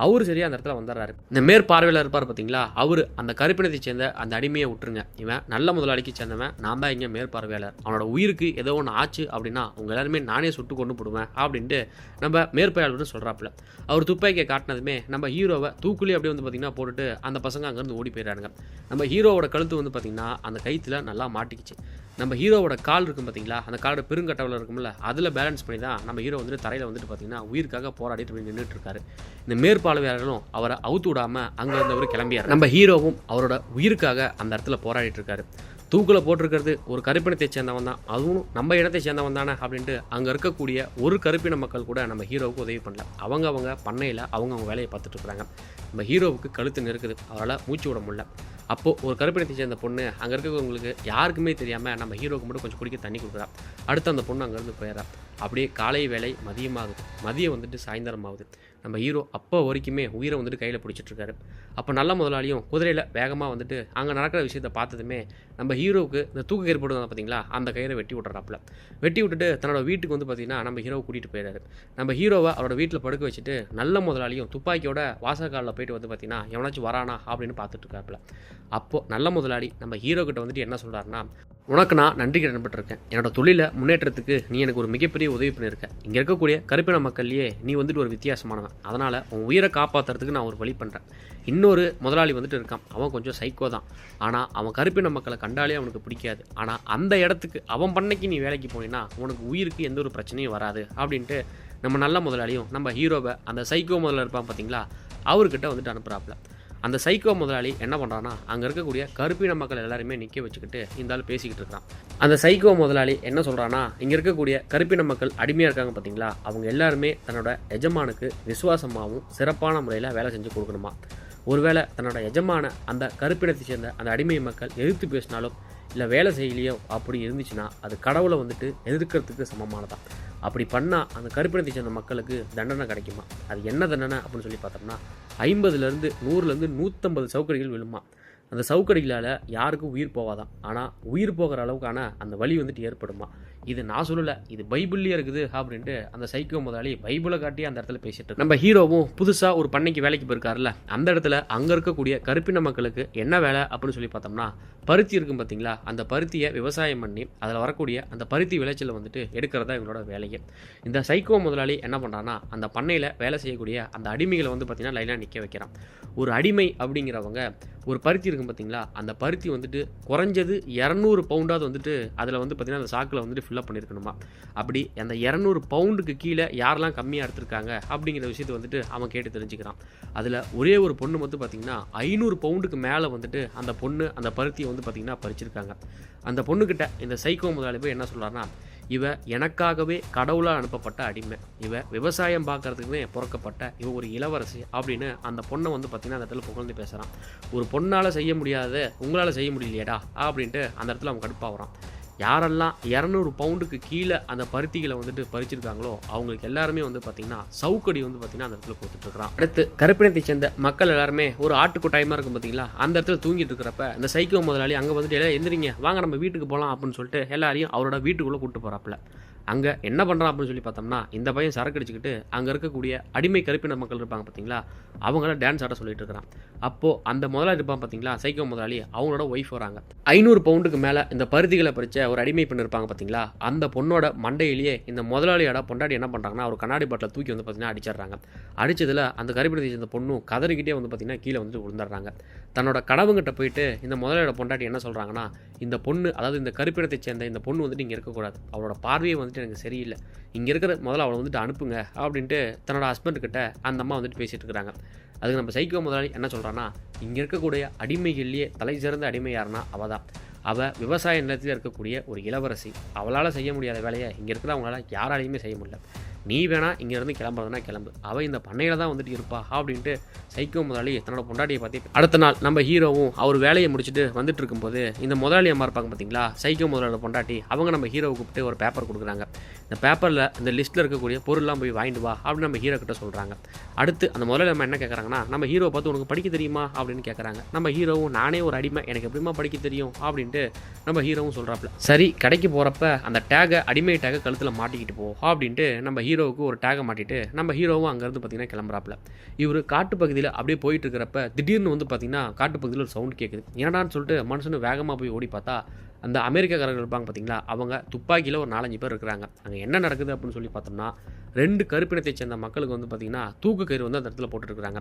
அவரு சரியாக அந்த இடத்துல வந்துடுறாரு. இந்த மேற்பார்வையாளர் இருப்பார் பார்த்தீங்களா, அவர் அந்த கருப்பினத்தை சேர்ந்த அந்த அடிமையை விட்டுருங்க, இவன் நல்ல முதலாளிக்கு சேர்ந்தவன், நான் தான் இங்கே மேற்பார்வையாளர், அவனோட உயிருக்கு ஏதோ ஒன்று ஆச்சு அப்படின்னா உங்கள் எல்லாருமே நானே சுட்டு கொண்டு போடுவேன் அப்படின்ட்டு நம்ம மேற்பார்வையாளர் சொல்கிறாப்புல. அவர் துப்பாக்கியை காட்டினதுமே நம்ம ஹீரோவை தூக்குலேயே அப்படியே வந்து பார்த்தீங்கன்னா போட்டுட்டு அந்த பசங்க அங்கேருந்து ஓடி போயிடுறானுங்க. நம்ம ஹீரோவோட கழுத்து வந்து பார்த்தீங்கன்னா அந்த கயிற்றுல நல்லா மாட்டிக்கிச்சு. நம்ம ஹீரோவோட கால் இருக்கும் பார்த்தீங்களா, அந்த காலோட பெருங்கட்டவில் இருக்கும்ல, அதில் பேலன்ஸ் பண்ணி தான் நம்ம ஹீரோ வந்துட்டு தரையில் வந்துட்டு பார்த்தீங்கன்னா உயிருக்காக போராடிட்டு நின்றுட்டு இருக்காரு. இந்த மேற்பார்வையாளர்களும் அவரை அவுத்து விடாமல் அங்கே இருந்தவர் கிளம்பியார். நம்ம ஹீரோவும் அவரோட உயிருக்காக அந்த இடத்துல போராடிட்டு இருக்காரு. தூக்கில் போட்டிருக்கிறது ஒரு கருப்பினத்தை சேர்ந்தவன் தான், அதுவும் நம்ம இடத்தை சேர்ந்தவன் தானே அப்படின்ட்டு அங்கே இருக்கக்கூடிய ஒரு கருப்பின மக்கள் கூட நம்ம ஹீரோவுக்கு உதவி பண்ணல. அவங்க பண்ணையில் அவங்க வேலையை பார்த்துட்டு இருக்கிறாங்க. நம்ம ஹீரோவுக்கு கழுத்து நெருக்குது, அவரால் மூச்சு விட முடியல. அப்போது ஒரு கருப்பினத்தை சேர்ந்த பொண்ணு அங்கே இருக்கிறவங்களுக்கு யாருக்குமே தெரியாமல் நம்ம ஹீரோவுக்கு மட்டும் கொஞ்சம் குடிக்க தண்ணி கொடுக்குறா. அடுத்து அந்த பொண்ணு அங்கேருந்து போயிடறா. அப்படியே காலை வேலை மதியமாகுது, மதியம் வந்துட்டு சாயந்தரம் ஆகுது. நம்ம ஹீரோ அப்போ வரைக்குமே உயிரை வந்துட்டு கையில் பிடிச்சிட்ருக்காரு. அப்போ நல்ல முதலாளியும் குதிரையில் வேகமாக வந்துட்டு அங்கே நடக்கிற விஷயத்தை பார்த்ததுமே நம்ம ஹீரோவுக்கு இந்த தூக்கு கயிறு போட்டு பார்த்தீங்களா, அந்த கயிறை வெட்டி விட்டுறாப்புல. வெட்டி விட்டுட்டு தன்னோட வீட்டுக்கு வந்து பார்த்தீங்கன்னா நம்ம ஹீரோவை கூட்டிகிட்டு போயிடாரு. நம்ம ஹீரோவை அவரோட வீட்டில் படுக்க வச்சுட்டு நல்ல முதலாளியும் துப்பாக்கியோட வாசக்காலில் போயிட்டு வந்து பார்த்தீங்கன்னா எவனாச்சும் வரானா அப்படின்னு பார்த்துட்டு இருக்காப்புல. அப்போது நல்ல முதலாளி நம்ம ஹீரோ கிட்ட வந்துட்டு என்ன சொல்கிறாருன்னா, உனக்கு நான் நன்றி கடன்பட்டிருக்கேன், என்னோட தொழிலை முன்னேற்றத்துக்கு நீ எனக்கு ஒரு மிகப்பெரிய உதவி பண்ணியிருக்க, இங்கே இருக்கக்கூடிய கருப்பின மக்கள்லேயே நீ வந்துட்டு ஒரு வித்தியாசமானவன், அதனால் உன் உயிரை காப்பாற்றுறதுக்கு நான் ஒரு வழி பண்ணுறேன். இன்னொரு முதலாளி வந்துட்டு இருக்கான், அவன் கொஞ்சம் சைக்கோ தான், ஆனால் அவன் கருப்பின மக்களை கண்டாலே அவனுக்கு பிடிக்காது, ஆனால் அந்த இடத்துக்கு அவன் பண்ணைக்கு நீ வேலைக்கு போனீங்கன்னா உனக்கு உயிருக்கு எந்த ஒரு பிரச்சனையும் வராது அப்படின்ட்டு நம்ம நல்ல முதலாளியும் நம்ம ஹீரோவை அந்த சைக்கோ முதலாளி இருப்பான் பார்த்தீங்களா, அவர்கிட்ட வந்துட்டு அனுப்புகிறாப்புல. அந்த சைக்கோ முதலாளி என்ன பண்ணுறான்னா, அங்கே இருக்கக்கூடிய கருப்பின மக்கள் எல்லாருமே நிற்க வச்சுக்கிட்டு இந்த ஆள் பேசிக்கிட்டு இருக்கிறான். அந்த சைக்கோ முதலாளி என்ன சொல்கிறான்னா, இங்கே இருக்கக்கூடிய கருப்பின மக்கள் அடிமையாக இருக்காங்க பார்த்தீங்களா, அவங்க எல்லாருமே தன்னோட எஜமானுக்கு விசுவாசமாகவும் சிறப்பான முறையில் வேலை செஞ்சு கொடுக்கணுமா. ஒருவேளை தன்னோட எஜமான அந்த கருப்பினத்தை சேர்ந்த அந்த அடிமை மக்கள் எதிர்த்து பேசினாலும் இல்லை வேலை செய்யலையோ அப்படி இருந்துச்சுன்னா அது கடவுளை வந்துட்டு எதிர்க்கிறதுக்கு சமமானதான். அப்படி பண்ணால் அந்த கருப்பினத்தை சேர்ந்த மக்களுக்கு தண்டனை கிடைக்குமா. அது என்ன தண்டனை அப்படின்னு சொல்லி பார்த்தோம்னா 50லேருந்து 100லேருந்து 150 சவுக்கடிகள் விழுமா. அந்த சவுக்கடிகளால் யாருக்கும் உயிர் போகாதான், ஆனால் உயிர் போகிற அளவுக்கான அந்த வலி வந்துட்டு ஏற்படுமா. இது நான் சொல்லலை, இது பைபிள்லேயே இருக்குது அப்படின்ட்டு அந்த சைக்கோ முதலாளி பைபிளை காட்டி அந்த இடத்துல பேசிட்டு நம்ம ஹீரோவும் புதுசாக ஒரு பண்ணைக்கு வேலைக்கு போயிருக்காருல்ல, அந்த இடத்துல அங்கே இருக்கக்கூடிய கருப்பின மக்களுக்கு என்ன வேலை அப்படின்னு சொல்லி பார்த்தோம்னா, பருத்தி இருக்கும் பார்த்தீங்களா, அந்த பருத்தியை விவசாயம் பண்ணி அதில் வரக்கூடிய அந்த பருத்தி விளைச்சலை வந்துட்டு எடுக்கிறதா இவங்களோட வேலையை. இந்த சைக்கோ முதலாளி என்ன பண்ணுறான்னா, அந்த பண்ணையில் வேலை செய்யக்கூடிய அந்த அடிமைகளை வந்து பார்த்திங்கன்னா லைனாக நிற்க வைக்கிறான். ஒரு அடிமை அப்படிங்கிறவங்க ஒரு பருத்தி இருக்கும் பார்த்தீங்களா, அந்த பருத்தி வந்துட்டு குறைஞ்சது 200 பவுண்டாவது வந்துட்டு அதில் வந்து பார்த்திங்கன்னா அந்த சாக்கில் வந்துட்டு ஃபில்லப் பண்ணியிருக்கணுமா. அப்படி அந்த 200 பவுண்டுக்கு கீழே யாரெல்லாம் கம்மியாக எடுத்திருக்காங்க அப்படிங்கிற விஷயத்தை வந்துட்டு அவன் கேட்டு தெரிஞ்சுக்கிறான். அதில் ஒரே ஒரு பொண்ணு மட்டும் பார்த்திங்கன்னா 500 பவுண்டுக்கு மேலே வந்துட்டு அந்த பொண்ணு அந்த பருத்தியை வந்து பார்த்திங்கன்னா பறிச்சிருக்காங்க. அந்த பொண்ணுக்கிட்ட இந்த சைக்கோ முதலாளி போய் என்ன சொல்கிறாருன்னா, இவ எனக்காகவே கடவுளால் அனுப்பப்பட்ட அடிமை, இவ விவசாயம் பார்க்கறதுக்குமே பிறக்கப்பட்ட இவ ஒரு இளவரசி அப்படின்னு அந்த பொண்ணை வந்து பார்த்திங்கன்னா அந்த இடத்துல புகழ்ந்து பேசுகிறான். ஒரு பொண்ணால் செய்ய முடியாத உங்களால் செய்ய முடியலையேடா அப்படின்ட்டு அந்த இடத்துல அவன் கடுப்பாகிறான். யாரெல்லாம் 200 பவுண்டுக்கு கீழே அந்த பருத்திகளை வந்துட்டு பறிச்சிருக்காங்களோ அவங்களுக்கு எல்லாருமே வந்து பார்த்திங்கன்னா சவுக்கடி வந்து பார்த்திங்கன்னா அந்த இடத்துல கொடுத்துட்ருக்கான். அடுத்து கருப்பினத்தை சேர்ந்த மக்கள் எல்லாருமே ஒரு ஆட்டுக்குட்டாயமாக இருக்கும் பார்த்தீங்களா, அந்த இடத்துல தூங்கிட்டு இருக்கிறப்ப இந்த சைக்கோ முதலாளி அங்கே வந்துட்டு எல்லாம் எந்திரிங்க வாங்க நம்ம வீட்டுக்கு போகலாம் அப்படின்னு சொல்லிட்டு எல்லாரையும் அவரோட வீட்டுக்குள்ளே கூப்பிட்டு போகிறாப்புல. அங்கே என்ன பண்ணுறான் அப்படின்னு சொல்லி பார்த்தோம்னா, இந்த பையன் சரக்கு அடிச்சுக்கிட்டு அங்கே இருக்கக்கூடிய அடிமை கருப்பின மக்கள் இருப்பாங்க பார்த்தீங்களா, அவங்கள டான்ஸ் ஆட சொல்லிட்டு இருக்கிறான். அப்போது அந்த முதலாளி இருப்பான் பார்த்தீங்களா, சைக்கோ முதலாளி, அவங்களோட ஒய்ஃப் வராங்க. 500 பவுண்டுக்கு மேலே இந்த பருத்திகளை பறிச்ச ஒரு அடிமை பெண் இருப்பாங்க பார்த்தீங்களா, அந்த பொண்ணோட மண்டையிலேயே இந்த முதலாளியோட பொண்டாடி என்ன பண்ணுறாங்கன்னா, ஒரு கண்ணாடி பாட்டில் தூக்கி வந்து பார்த்தீங்கன்னா அடிச்சிடுறாங்க. அடிச்சதில் அந்த கருப்பினத்தை சேர்ந்த பொண்ணும் கதறிக்கிட்டே வந்து பார்த்தீங்கன்னா கீழே வந்து விழுந்துடுறாங்க. தன்னோட கனவுங்கிட்ட போயிட்டு இந்த முதலாளியோட பொண்டாட்டி என்ன சொல்கிறாங்கன்னா, இந்த பொண்ணு, அதாவது இந்த கருப்பினத்தை சேர்ந்த இந்த பொண்ணு வந்துட்டு இங்கே இருக்கக்கூடாது, அவளோட பார்வையே வந்துட்டு எனக்கு சரியில்லை, இங்கே இருக்கிற முதல்ல அவளை வந்துட்டு அனுப்புங்க அப்படின்ட்டு தன்னோட ஹஸ்பண்ட்கிட்ட அந்த அம்மா வந்துட்டு பேசிகிட்டு இருக்கிறாங்க. அதுக்கு நம்ம சைக்கோ முதலாளி என்ன சொல்கிறான்னா, இங்கே இருக்கக்கூடிய அடிமைகள்லேயே தலை சிறந்த அடிமை யாருன்னா அவள் தான். அவள் விவசாய நிலத்தில் இருக்கக்கூடிய ஒரு இளவரசி. அவளால் செய்ய முடியாத வேலையை இங்கே இருக்கிறவங்களால யாராலையுமே செய்ய முடியல. நீ வேணா இங்கேருந்து கிளம்புறதுனா கிளம்பு, அவள் இந்த பண்ணையில் தான் வந்துட்டு இருப்பா அப்படின்ட்டு சைக்கோ முதலாளி தன்னோட பொண்டாட்டியை பார்த்து. அடுத்த நாள் நம்ம ஹீரோவும் அவர் வேலையை முடிச்சுட்டு வந்துட்டு இருக்கும்போது இந்த முதலாளி அம்மா இருப்பாங்க பார்த்தீங்களா, சைக்கோ முதலாளியோட பொண்டாட்டி, அவங்க நம்ம ஹீரோவை கூப்பிட்டு ஒரு பேப்பர் கொடுக்குறாங்க. இந்த பேப்பரில் இந்த லிஸ்ட்டில் இருக்கக்கூடிய பொருள்லாம் போய் வாங்கிட்டு வா அப்படின்னு நம்ம ஹீரோ கிட்ட சொல்கிறாங்க. அடுத்து அந்த முதலாளி அம்மா என்ன கேட்குறாங்கன்னா, நம்ம ஹீரோவை பார்த்து உனக்கு படிக்க தெரியுமா அப்படின்னு கேட்குறாங்க. நம்ம ஹீரோவும் நானே ஒரு அடிமை, எனக்கு எப்படிமா படிக்க தெரியும் அப்படின்ட்டு நம்ம ஹீரோவும் சொல்கிறாப்புல. சரி, கடைக்கு போகிறப்ப அந்த டேகை, அடிமை டேகை கழுத்தில் மாட்டிக்கிட்டு போ அப்படின்ட்டு நம்ம ஹீரோவுக்கு ஒரு டேகை மாட்டிட்டு நம்ம ஹீரோவும் அங்கேருந்து பார்த்தீங்கன்னா கிளம்புறாப்புல. இவர் காட்டுப்பகுதியில் அப்படியே போயிட்டு இருக்கிறப்ப திடீர்னு வந்து பார்த்தீங்கன்னா காட்டுப்பகுதியில் ஒரு சவுண்ட் கேட்குது. ஏன்னான்னு சொல்லிட்டு மனுஷனு வேகமாக போய் ஓடி பார்த்தா அந்த அமெரிக்காக்காரர்கள் இருப்பாங்க பார்த்தீங்களா, அவங்க துப்பாக்கியில் ஒரு 4-5 பேர் இருக்கிறாங்க. அங்கே என்ன நடக்குது அப்படின்னு சொல்லி பார்த்தோம்னா, 2 கருப்பினத்தை சேர்ந்த மக்களுக்கு வந்து பார்த்தீங்கன்னா தூக்கு கயிறு வந்து அந்த இடத்துல போட்டுருக்காங்க.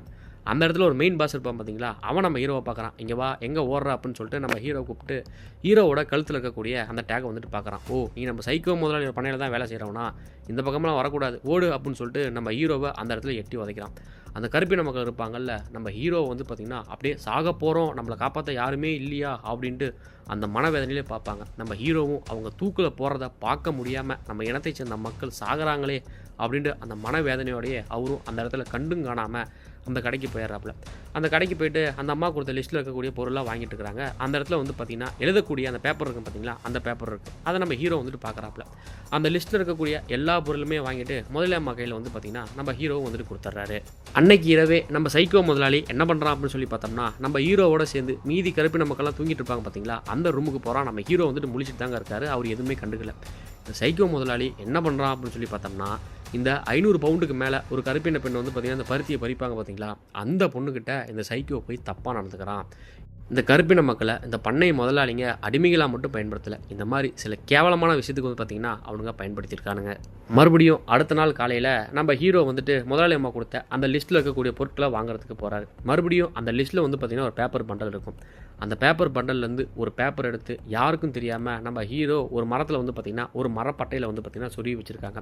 அந்த இடத்துல ஒரு மெயின் பாஸ் இருப்பான் பார்த்தீங்களா, அவன் நம்ம ஹீரோவை பார்க்குறான். இங்கே வா, எங்கே ஓடுறா அப்படின்னு சொல்லிட்டு நம்ம ஹீரோ கூப்பிட்டு ஹீரோவோட கழுத்தில் இருக்கக்கூடிய அந்த டேகை வந்துட்டு பார்க்குறான். ஓ, நீ நம்ம சைக்கோ முதலாளி பண்ணையில் தான் வேலை செய்கிறவனா, இந்த பக்கமெல்லாம் வரக்கூடாது, ஓடு அப்படின்னு சொல்லிட்டு நம்ம ஹீரோவை அந்த இடத்துல எட்டி உதைக்கிறான். அந்த கருப்பின மக்கள் இருப்பாங்கல்ல, நம்ம ஹீரோ வந்து பார்த்திங்கன்னா அப்படியே சாக போகிறோம், நம்மளை காப்பாற்ற யாருமே இல்லையா அப்படின்ட்டு அந்த மனவேதனையிலே பார்ப்பாங்க. நம்ம ஹீரோவும் அவங்க தூக்கில் போகிறத பார்க்க முடியாமல் நம்ம இனத்தை சேர்ந்த மக்கள் சாகிறாங்களே அப்படின்ட்டு அந்த மனவேதனையோடையே அவரும் அந்த இடத்துல கண்டும் காணாமல் அந்த கடைக்கு போயிடுறாப்புல. அந்த கடைக்கு போயிட்டு அந்த அம்மா கொடுத்த லிஸ்ட்டில் இருக்கக்கூடிய பொருளாக வாங்கிட்டு இருக்கிறாங்க. அந்த இடத்துல வந்து பார்த்திங்கன்னா எழுதக்கூடிய அந்த பேப்பர் இருக்கும் பார்த்தீங்களா, அந்த பேப்பர் இருக்குது. அதை நம்ம ஹீரோ வந்துட்டு பார்க்குறாப்புல. அந்த லிஸ்ட்டில் இருக்கக்கூடிய எல்லா பொருளுமே வாங்கிட்டு முதலாளி அம்மா கையில் வந்து பார்த்திங்கன்னா நம்ம ஹீரோவும் வந்துட்டு கொடுத்துட்றாரு. அன்னைக்கு இரவே நம்ம சைக்கோ முதலாளி என்ன பண்ணுறான் அப்படின்னு சொல்லி பார்த்தோம்னா, நம்ம ஹீரோவோட சேர்ந்து மீதி கருப்பின மக்கள்லாம் தூங்கிட்டு இருப்பாங்க பார்த்தீங்களா, அந்த ரூமுக்கு போகிறான். நம்ம ஹீரோ வந்துட்டு முழிச்சிட்டு தாங்க இருக்காரு, அவர் எதுவுமே கண்டுக்கல. இந்த சைக்கோ முதலாளி என்ன பண்ணுறான் அப்படின்னு சொல்லி பார்த்தோம்னா, இந்த 500 பவுண்டுக்கு மேலே ஒரு கருப்பின பெண் வந்து பார்த்திங்கன்னா இந்த பருத்தியை பறிப்பாங்க பார்த்தீங்களா, அந்த பொண்ணுக்கிட்ட இந்த சைக்கோ போய் தப்பாக நடந்துக்கிறான். இந்த கருப்பின மக்களை இந்த பண்ணை முதலாளிங்க அடிமைகளாக மட்டும் பயன்படுத்தலை, இந்த மாதிரி சில கேவலமான விஷயத்துக்கு வந்து பார்த்திங்கன்னா அவனுங்க பயன்படுத்தியிருக்கானுங்க. மறுபடியும் அடுத்த நாள் காலையில் நம்ம ஹீரோ வந்துட்டு முதலாளி அம்மா கொடுத்த அந்த லிஸ்ட்டில் இருக்கக்கூடிய பொருட்களை வாங்குறதுக்கு போகிறாரு. மறுபடியும் அந்த லிஸ்ட்டில் வந்து பார்த்திங்கன்னா ஒரு பேப்பர் பண்டல் இருக்கும். அந்த பேப்பர் பண்டல்லேருந்து ஒரு பேப்பர் எடுத்து யாருக்கும் தெரியாமல் நம்ம ஹீரோ ஒரு மரத்தில் வந்து பார்த்திங்கன்னா ஒரு மரப்பட்டையில் வந்து பார்த்திங்கன்னா சொருவி வச்சுருக்காங்க.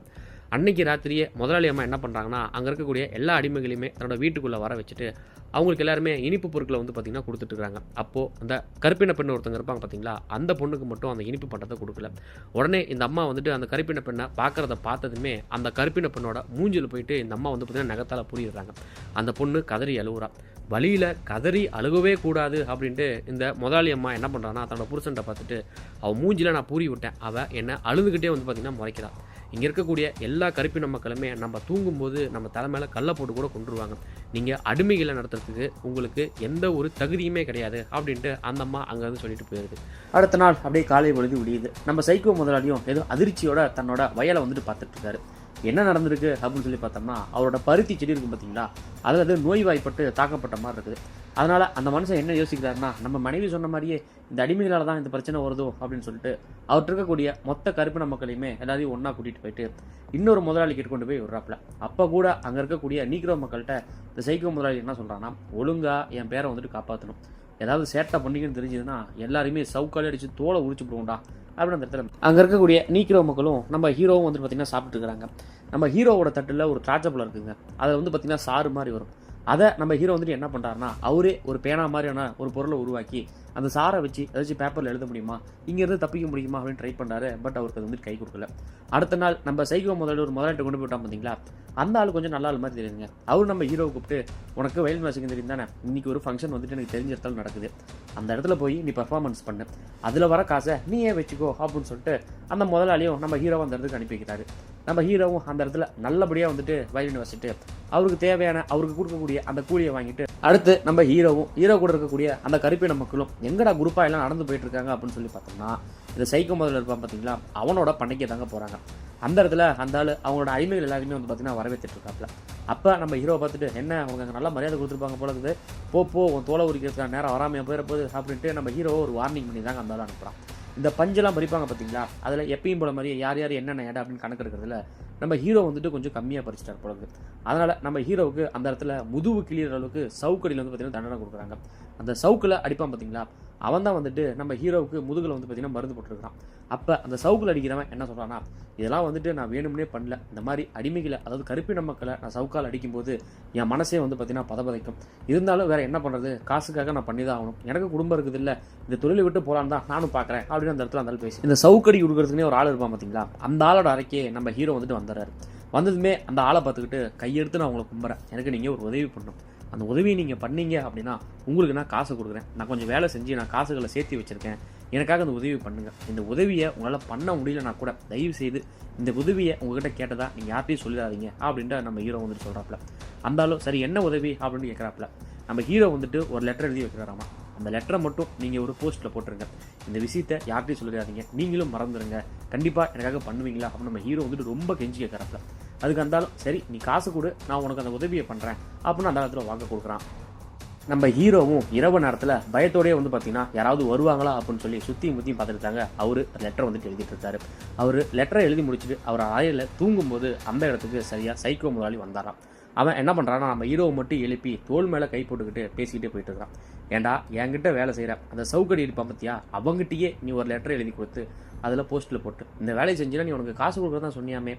அன்னைக்கு ராத்திரியே முதலாளி அம்மா என்ன பண்ணுறாங்கன்னா, அங்கே இருக்கக்கூடிய எல்லா அடிமைகளையுமே தன்னோட வீட்டுக்குள்ளே வர வச்சுட்டு அவங்களுக்கு எல்லாருமே இனிப்பு பொருட்களை வந்து பார்த்திங்கன்னா கொடுத்துட்ருக்காங்க. அப்போது அந்த கருப்பின பெண் ஒருத்தங்க இருப்பாங்க பார்த்தீங்களா, அந்த பொண்ணுக்கு மட்டும் அந்த இனிப்பு பண்டத்தை கொடுக்கல. உடனே இந்த அம்மா வந்துட்டு அந்த கருப்பின பெண்ணை பார்க்குறத பார்த்ததுமே அந்த கருப்பின பெண்ணோட மூஞ்சில் போயிட்டு இந்த அம்மா வந்து பார்த்திங்கன்னா நகத்தால் புரியிடுறாங்க. அந்த பொண்ணு கதறி அழுகுறா. வழியில் கதறி அழுகவே கூடாது அப்படின்ட்டு இந்த முதலாளி அம்மா என்ன பண்ணுறான்னா, தன்னோட புருஷன்ட்ட பார்த்துட்டு அவள் மூஞ்சில் நான் பூரி விட்டேன், அவள் என்னை அழுதுகிட்டே வந்து பார்த்திங்கன்னா முறைக்கிறாள். இங்கே இருக்கக்கூடிய எல்லா கருப்பின மக்களுமே நம்ம தூங்கும்போது நம்ம தலை மேலே கல்லை போட்டு கூட கொண்டுருவாங்க, நீங்கள் அடிமைகளை நடத்துறதுக்கு உங்களுக்கு எந்த ஒரு தகுதியுமே கிடையாது அப்படின்ட்டு அந்த அம்மா அங்கேருந்து சொல்லிட்டு போயிடுது. அடுத்த நாள் அப்படியே காலை பொழுது விடியுது. நம்ம சைக்கோ முதலாளியும் ஏதோ அதிர்ச்சியோட தன்னோட வயலை வந்துட்டு பார்த்துட்டு இருக்காரு. என்ன நடந்திருக்கு அப்படின்னு சொல்லி பார்த்தோம்னா, அவரோட பருத்தி செடி இருக்கும் பார்த்தீங்களா, அதாவது நோய்வாய்ப்பட்டு தாக்கப்பட்ட மாதிரி இருக்குது. அதனால் அந்த மனுஷன் என்ன யோசிக்கிறாருன்னா, நம்ம மனைவி சொன்ன மாதிரியே இந்த அடிமைகளால் தான் இந்த பிரச்சனை வருதோ அப்படின்னு சொல்லிட்டு அவர்கிட்ட இருக்கக்கூடிய மொத்த கருப்பின மக்களையுமே எல்லாரையும் ஒன்றா கூட்டிகிட்டு போயிட்டு இன்னொரு முதலாளிக்கிட்ட கொண்டு போய் விடுறாப்புல. அப்போ கூட அங்கே இருக்கக்கூடிய நீக்ரோ மக்கள்கிட்ட இந்த சைக்கோ முதலாளி என்ன சொல்கிறான்னா, ஒழுங்காக என் பேரை வந்துட்டு காப்பாற்றணும், ஏதாவது சேட்டை பண்ணிக்கன்னு தெரிஞ்சதுன்னா எல்லாருமே சவுக்காலே அடித்து தோலை உரிச்சு போடுவோம்டா அப்படின்னு அந்த இடத்துல அங்கே இருக்கக்கூடிய நீக்ரோ மக்களும் நம்ம ஹீரோவும் வந்துட்டு பார்த்திங்கன்னா சாப்பிட்டு இருக்கிறாங்க. நம்ம ஹீரோவோட தட்டில் ஒரு திராட்சைப்பழம் இருக்குங்க, அதில் வந்து பார்த்திங்கன்னா சாறு மாதிரி வரும். அதை நம்ம ஹீரோ வந்துட்டு என்ன பண்ணுறாருனா, அவரே ஒரு பேனா மாதிரியான ஒரு பொருளை உருவாக்கி அந்த சாரை வச்சு ஏதாச்சும் பேப்பரில் எழுத முடியுமா, இங்கேருந்து தப்பிக்க முடியுமா அப்படின்னு ட்ரை பண்ணுறாரு. பட் அவருக்கு அது வந்துட்டு கை கொடுக்கல. அடுத்த நாள் நம்ம சைக்கோ முதலாளிட்ட கொண்டு போயிட்டான் பார்த்தீங்களா, அந்த ஆள் கொஞ்சம் நல்ல ஆள் மாதிரி தெரியுங்க. அவர் நம்ம ஹீரோவை கூப்பிட்டு, உனக்கு வயலின் வாசிக்க தெரியும் தானே, இன்றைக்கி ஒரு ஃபங்க்ஷன் வந்துட்டு எனக்கு தெரிஞ்ச இடத்துல நடக்குது, அந்த இடத்துல போய் நீ பர்ஃபார்மன்ஸ் பண்ணு, அதில் வர காசை நீ ஏன் வச்சுக்கோ அப்படின்னு சொல்லிட்டு அந்த முதலாளியும் நம்ம ஹீரோவை அந்த இடத்துக்கு அனுப்பி வைக்கிறாரு. நம்ம ஹீரோவும் அந்த இடத்துல நல்லபடியாக வந்துட்டு வயலின் வாசிட்டு அவருக்கு தேவையான அவருக்கு கொடுக்கக்கூடிய அந்த கூலியை வாங்கிட்டு அடுத்து நம்ம ஹீரோவும் ஹீரோ கூட இருக்கக்கூடிய அந்த கருப்பின மக்களும் எங்கடா குரூப்பாக எல்லாம் நடந்து போயிட்டு இருக்காங்க அப்படின்னு சொல்லி பார்த்தோம்னா, இந்த சைக்கோ முதல்ல இருப்பான் பார்த்தீங்களா, அவனோட பண்ணைக்கு தாங்க போகிறாங்க. அந்த இடத்துல அந்த ஆள் அவங்களோட அடிமைகள் எல்லாருமே வந்து பார்த்தீங்கன்னா வரவேற்றுட்டு இருக்காப்புல. அப்போ நம்ம ஹீரோவை பார்த்துட்டு என்ன அவங்க அங்கே நல்லா மரியாதை கொடுத்துருப்பாங்க போல இருக்குது, போ உன் தோலை உரிக்கிறதுக்கான நேரம் வராமையாக போயிடப்போகுது அப்படின்ட்டு நம்ம ஹீரோவை ஒரு வார்னிங் பண்ணி தாங்க அந்த ஆள் அனுப்புகிறான். இந்த பஞ்செல்லாம் பறிப்பாங்க பார்த்தீங்களா, அதில் எப்பயும் போல மாதிரி யார் யார் என்னென்ன இடம் அப்படின்னு கணக்கு எடுக்கிறதுல நம்ம ஹீரோ வந்துட்டு கொஞ்சம் கம்மியாக பறிச்சிட்டார் போல இருக்குது. அதனால் நம்ம ஹீரோவுக்கு அந்த இடத்துல முதுகு கிளியர் அளவுக்கு சவுக்கடியில் வந்து பார்த்தீங்கன்னா தண்டனை கொடுக்குறாங்க. அந்த சவுக்கில் அடிப்பான் பார்த்தீங்களா, அவன் தான் வந்துட்டு நம்ம ஹீரோவுக்கு முதுகில் வந்து பார்த்தீங்கன்னா மருந்து போட்டுருக்கான். அப்போ அந்த சவுக்கில் அடிக்கிறவன் என்ன சொல்கிறான்னா, இதெல்லாம் வந்துட்டு நான் வேணும்னே பண்ணல, இந்த மாதிரி அடிமைகளை அதாவது கருப்பின மக்களை நான் சவுக்கால் அடிக்கும்போது என் மனசே வந்து பார்த்தீங்கன்னா பதப்பதைக்கும், இருந்தாலும் வேறு என்ன பண்ணுறது, காசுக்காக நான் பண்ணி தான் ஆகணும், எனக்கு குடும்பம் இருக்குது இல்லை, இந்த தொழிலை விட்டு போகலான்னு தான் நானும் பார்க்குறேன் அப்படின்னு அந்த இடத்துல அந்த பேசி இந்த சவுக்கடி கொடுக்குறதுக்குனே ஒரு ஆள் இருப்பான் பார்த்தீங்களா, அந்த ஆளோட அறைக்கே நம்ம ஹீரோ வந்துட்டு வந்துடுறாரு. வந்ததுமே அந்த ஆளை பார்த்துக்கிட்டு கையெடுத்து நான் உங்களை கும்புறேன், எனக்கு நீங்கள் ஒரு உதவி பண்ணணும், அந்த உதவியை நீங்கள் பண்ணீங்க அப்படின்னா உங்களுக்கு நான் காசு கொடுக்குறேன், நான் கொஞ்சம் வேலை செஞ்சு நான் காசுகளை சேர்த்து வச்சுருக்கேன், எனக்காக அந்த உதவி பண்ணுங்கள், இந்த உதவியை உங்களால் பண்ண முடியலன்னா கூட தயவு செய்து இந்த உதவியை உங்ககிட்ட கேட்டதா நீங்கள் யார்ட்டையும் சொல்லிடாதீங்க அப்படின்ட்டு நம்ம ஹீரோ வந்துட்டு சொல்கிறாப்புல. அந்தாலும் சரி என்ன உதவி அப்படின்னு கேட்குறாப்புல. நம்ம ஹீரோ வந்துட்டு ஒரு லெட்டர் எழுதி வைக்கிறாராமா, அந்த லெட்டரை மட்டும் நீங்கள் ஒரு போஸ்ட்டில் போட்டுருங்க, இந்த விஷயத்தை யார்ட்டையும் சொல்லிடாதீங்க, நீங்களும் மறந்துடுங்க, கண்டிப்பாக எனக்காக பண்ணுவீங்களா அப்படின்னு நம்ம ஹீரோ வந்துட்டு ரொம்ப கெஞ்சி கேட்குறாப்புல. அதுக்கு அந்தாலும் சரி நீ காசு கொடு, நான் உனக்கு அந்த உதவியை பண்ணுறேன் அப்படின்னு அந்த இடத்துல வாங்க கொடுக்குறான். நம்ம ஹீரோவும் இரவு நேரத்தில் பயத்தோடய வந்து பார்த்தீங்கன்னா யாராவது வருவாங்களா அப்படின்னு சொல்லி சுற்றியும் முற்றியும் பார்த்துருக்காங்க. அவர் லெட்டர் வந்துட்டு எழுதிட்டு இருக்காரு. அவர் லெட்டரை எழுதி முடிச்சுட்டு அவர் அறையில் தூங்கும்போது அந்த இடத்துக்கு சரியாக சைக்கோ முதலாளி வந்தாராம். அவன் என்ன பண்ணுறான்னா நம்ம ஹீரோவை மட்டும் எழுப்பி தோல் மேலே கை போட்டுக்கிட்டு பேசிக்கிட்டே போயிட்டு இருக்கிறான். ஏண்டா என்கிட்ட வேலை செய்கிற அந்த சவுக்கடி இருப்பான் பற்றியா, அவங்ககிட்டயே நீ ஒரு லெட்டரை எழுதி கொடுத்து அதில் போஸ்ட்டில் போட்டு இந்த வேலையை செஞ்சுன்னா நீ உனக்கு காசு கொடுக்குறதான் சொன்னியாமே,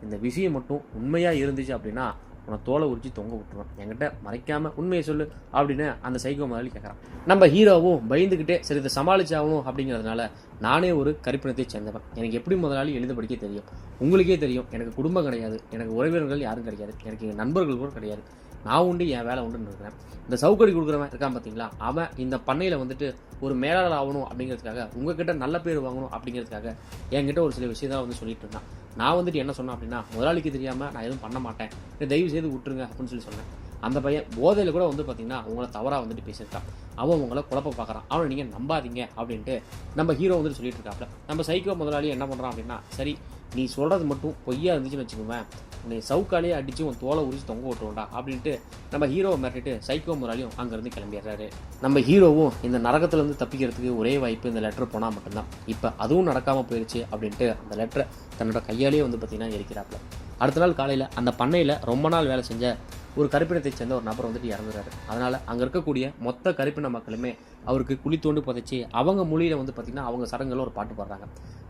இந்த விஷயம் மட்டும் உண்மையாக இருந்துச்சு அப்படின்னா உன தோலை உரிச்சு தொங்க விட்டுருவான், என்கிட்ட மறைக்காம உண்மையை சொல்லு அப்படின்னு அந்த சைக்கோ முதலாளி கேட்குறான். நம்ம ஹீரோவும் பயந்துக்கிட்டே சரி இதை சமாளிச்சாகணும் அப்படிங்கிறதுனால நானே ஒரு கருப்பினத்தை சேர்ந்தவன், எனக்கு எப்படி முதலாளி எழுத படிக்க தெரியும், உங்களுக்கே தெரியும் எனக்கு குடும்பம் கிடையாது, எனக்கு உறவினர்கள் யாரும் கிடையாது, எனக்கு எங்கள் நண்பர்கள் கூட கிடையாது, நான் உண்டு என் வேலை உண்டுன்னு இருக்கிறேன். இந்த சவுக்கடி கொடுக்குறவன் இருக்கான் பார்த்தீங்களா, அவன் இந்த பண்ணையில் வந்துட்டு ஒரு மேலாளர் ஆகணும் அப்படிங்கிறதுக்காக உங்ககிட்ட நல்ல பேர் வாங்கணும் அப்படிங்கிறதுக்காக என்கிட்ட ஒரு சில விஷயம் தான் வந்து சொல்லிட்டு இருந்தான். நான் வந்துட்டு என்ன சொன்னேன் அப்படின்னா முதலாளிக்கு தெரியாமல் நான் எதுவும் பண்ண மாட்டேன், தயவு செய்து விட்டுருங்க அப்படின்னு சொல்லி சொன்னேன். அந்த பையன் போதையில் கூட வந்து பார்த்தீங்கன்னா உங்களை தவறாக வந்துட்டு பேசியிருக்கான், அவன் உங்களை குழப்ப பார்க்குறான், அவனை நீங்கள் நம்பாதீங்க அப்படின்ட்டு நம்ம ஹீரோ வந்துட்டு சொல்லிட்டு இருக்காப்புல. நம்ம சைக்கோ முதலாளி என்ன பண்ணுறான் அப்படின்னா சரி நீ சொல்கிறது மட்டும் பொய்யா இருந்துச்சுன்னு வச்சுக்கோவேன், உன்னை சவுக்காலேயே அடித்து உன் தோலை உரிச்சு தொங்க விட்டுருவோண்டா அப்படின்ட்டு நம்ம ஹீரோவை மிரட்டிட்டு சைக்கோ முதலாளியும் அங்கேருந்து கிளம்பிடுறாரு. நம்ம ஹீரோவும் இந்த நரகத்துலேருந்து தப்பிக்கிறதுக்கு ஒரே வாய்ப்பு இந்த லெட்டர் போனால் மட்டும்தான், இப்போ அதுவும் நடக்காமல் போயிடுச்சு அப்படின்ட்டு அந்த லெட்டரை தன்னோட கையாலேயே வந்து பார்த்தீங்கன்னா எரிக்கிறாப்புல. அடுத்த நாள் காலையில் அந்த பண்ணையில் ரொம்ப நாள் வேலை செஞ்ச ஒரு கருப்பினத்தை சேர்ந்த ஒரு நபர் வந்துட்டு இறந்துறாரு. அதனால் அங்கே இருக்கக்கூடிய மொத்த கருப்பின மக்களுமே அவருக்கு குழி தோண்டி புதைச்சி அவங்க மொழியில் வந்து பார்த்திங்கன்னா அவங்க சடங்குல ஒரு பாட்டு பாடுறாங்க.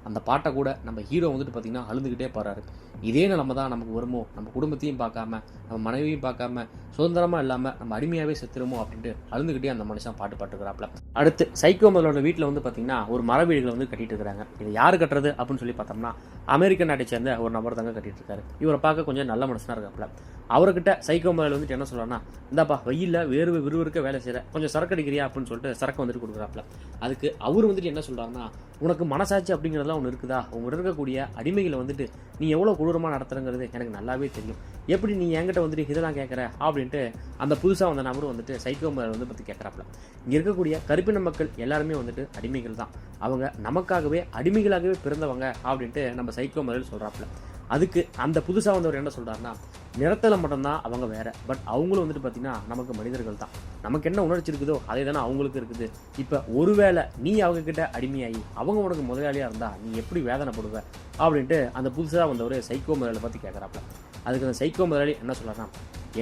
அந்த பாட்டை கூட நம்ம ஹீரோ வந்துட்டு பார்த்திங்கன்னா அழுதுகிட்டே பாடுறாரு. இதே நிலமை தான் நமக்கு வருமோ, நம்ம குடும்பத்தையும் பார்க்காம நம்ம மனைவியும் பார்க்காம சுதந்திரமாக இல்லாமல் நம்ம அடிமையாகவே செத்துருமோ அப்படின்ட்டு அழுதுகிட்டே அந்த மனுஷன் பாட்டு பாட்டுக்கிறாப்புல. அடுத்து சைக்கோ முதலோட வீட்டில் வந்து பார்த்திங்கன்னா ஒரு மர வீடுகளை வந்து கட்டிட்டு இருக்கிறாங்க. இது யார் கட்டுறது அப்படின்னு சொல்லி பார்த்தோம்னா அமெரிக்க நாட்டை சேர்ந்த ஒரு நபர் தாங்க கட்டிட்டு இருக்காரு. இவரை பார்க்க கொஞ்சம் நல்ல மனுஷனாக இருக்காப்புல. அவர்கிட்ட சைக்கோ முதலாளி வந்துட்டு என்ன சொல்கிறான்னா, இந்தாப்பா வெயிலில் வேர்வை விறுவிறுக்க வேலை செய்கிற, கொஞ்சம் சரக்கு அடிக்கிறியா அப்படின்னு சொல்லிட்டு சரக்கு வந்துட்டு கொடுக்குறாப்புல. அதுக்கு அவர் வந்துட்டு என்ன சொல்கிறாருன்னா, உனக்கு மனசாட்சி அப்படிங்கிறதுலாம் ஒன்று இருக்குதா, உங்கள்கிட்ட இருக்கக்கூடிய அடிமைகளை வந்துட்டு நீ எவ்வளோ கொடூரமாக நடத்துறங்கிறது எனக்கு நல்லாவே தெரியும், எப்படி நீ என்கிட்ட வந்துட்டு இதெல்லாம் கேட்குற அப்படின்ட்டு அந்த புதுசாக வந்த நபரும் வந்துட்டு சைக்கோ முதலாளி வந்து பற்றி கேட்குறாப்புல. இங்கே இருக்கக்கூடிய கருப்பின மக்கள் எல்லாருமே வந்துட்டு அடிமைகள் தான், அவங்க நமக்காகவே அடிமைகளாகவே பிறந்தவங்க அப்படின்ட்டு நம்ம சைக்கோ முதலாளி சொல்கிறாப்புல. அதுக்கு அந்த புதுசாக வந்தவர் என்ன சொல்கிறாருன்னா, நிறத்தில் மட்டும்தான் அவங்க வேறு, பட் அவங்களும் வந்துட்டு பார்த்திங்கன்னா நமக்கு மனிதர்கள் தான், நமக்கு என்ன உணர்ச்சி இருக்குதோ அதே தானே அவங்களுக்கு இருக்குது. இப்போ ஒருவேளை நீ அவங்கக்கிட்ட அடிமையாகி அவங்க உனக்கு முதலாளியாக இருந்தால் நீ எப்படி வேதனைப்படுவ அப்படின்ட்டு அந்த புதுசாக வந்தவர் சைக்கோ முதலாளி பற்றி கேட்குறாப்புல. அதுக்கு அந்த சைக்கோ முதலாளி என்ன சொல்கிறாருன்னா,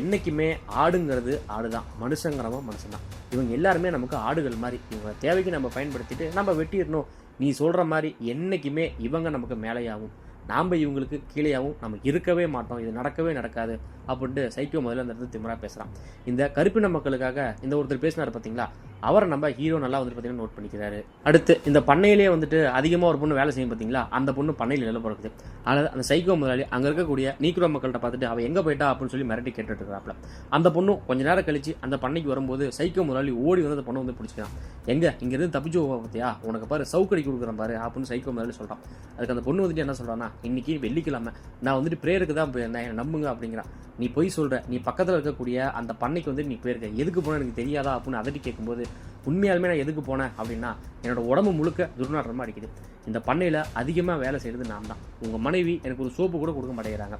என்றைக்குமே ஆடுங்கிறது ஆடு தான், மனுஷங்கிறவன் மனுஷன் தான், இவங்க எல்லாருமே நமக்கு ஆடுகள் மாதிரி, இவங்க தேவைக்கு நம்ம பயன்படுத்திட்டு நம்ம வெட்டிடணும், நீ சொல்கிற மாதிரி என்றைக்குமே இவங்க நமக்கு மேலேயாகும், நாம் இவங்களுக்கு கீழேயாகவும் நம்ம இருக்கவே மாட்டோம், இது நடக்கவே நடக்காது அப்படின்ட்டு சைக்கோ முதல்ல அந்த இடத்துல திமிரா பேசுகிறான். இந்த கருப்பின மக்களுக்காக இந்த ஒருத்தர் பேசினார் பார்த்தீங்களா, அவரை நம்ம ஹீரோ நல்லா வந்துட்டு பார்த்தீங்கன்னா நோட் பண்ணிக்கிறாரு. அடுத்து இந்த பண்ணையிலே வந்துட்டு அதிகமாக ஒரு பொண்ணு வேலை செய்யும் பார்த்தீங்களா, அந்த பொண்ணு பண்ணையில் நில பிறகுது. ஆனால் அந்த சைக்கோ முதலாளி அங்கே இருக்கக்கூடிய நீக்ரோ மக்கள்கிட்ட பார்த்துட்டு அவள் எங்கே போயிட்டா அப்படின்னு சொல்லி மிரட்டி கேட்டுட்டு இருக்கிறாப்புல. அந்த பொண்ணும் கொஞ்ச நேரம் கழிச்சு அந்த பண்ணைக்கு வரும்போது சைக்கோ முதலாளி ஓடி வந்து அந்த பொண்ணை வந்து பிடிச்சிக்கிறான். எங்கே இங்கேருந்து தப்பிச்சு போவா பார்த்தியா, உனக்கு பாரு சவுக்கடி கொடுக்குறேன் பாரு அப்படின்னு சைக்கோ முதலாளி சொல்கிறான். அதுக்கு அந்த பொண்ணு வந்துட்டு என்ன சொல்கிறான்னா, இன்னைக்கு வெள்ளிக்கிழமை நான் வந்துட்டு பிரேயருக்கு தான் போயிருந்தேன், என்னை நம்புங்க அப்படிங்கிறான். நீ போய் சொல்கிற, நீ பக்கத்தில் இருக்கக்கூடிய அந்த பண்ணைக்கு வந்து நீ போயிருக்க, எதுக்கு போனால் எனக்கு தெரியாதா அப்படின்னு அதட்டி கேட்கும்போது உண்மையாலுமே நான் எதுக்கு போனேன் அப்படின்னா, என்னோட உடம்பு முழுக்க துர்நாற்றமாக அடிக்குது. இந்த பண்ணையில் அதிகமாக வேலை செய்கிறது நான் தான். உங்கள் மனைவி எனக்கு ஒரு சோப்பு கூட கொடுக்க மாட்டேங்கிறாங்க.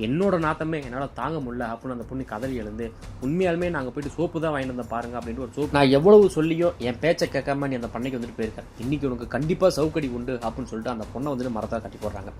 என்னோட நாத்தமே என்னால் தாங்க முடியல அப்படின்னு அந்த பொண்ணு கதறி எழுந்து, உண்மையாலுமே நாங்கள் போயிட்டு சோப்பு தான் வாங்கிட்டு வந்தோம் பாருங்க அப்படின்ட்டு ஒரு சோப்பு. நான் எவ்வளவு சொல்லியும் என் பேச்சை கேட்காம நீ அந்த பண்ணைக்கு வந்துட்டு போயிருக்கேன். இன்னைக்கு உனக்கு கண்டிப்பாக சவுக்கடி உண்டு அப்படின்னு சொல்லிட்டு அந்த பொண்ணை வந்துட்டு மரத்தால் கட்டி போடுறாங்க.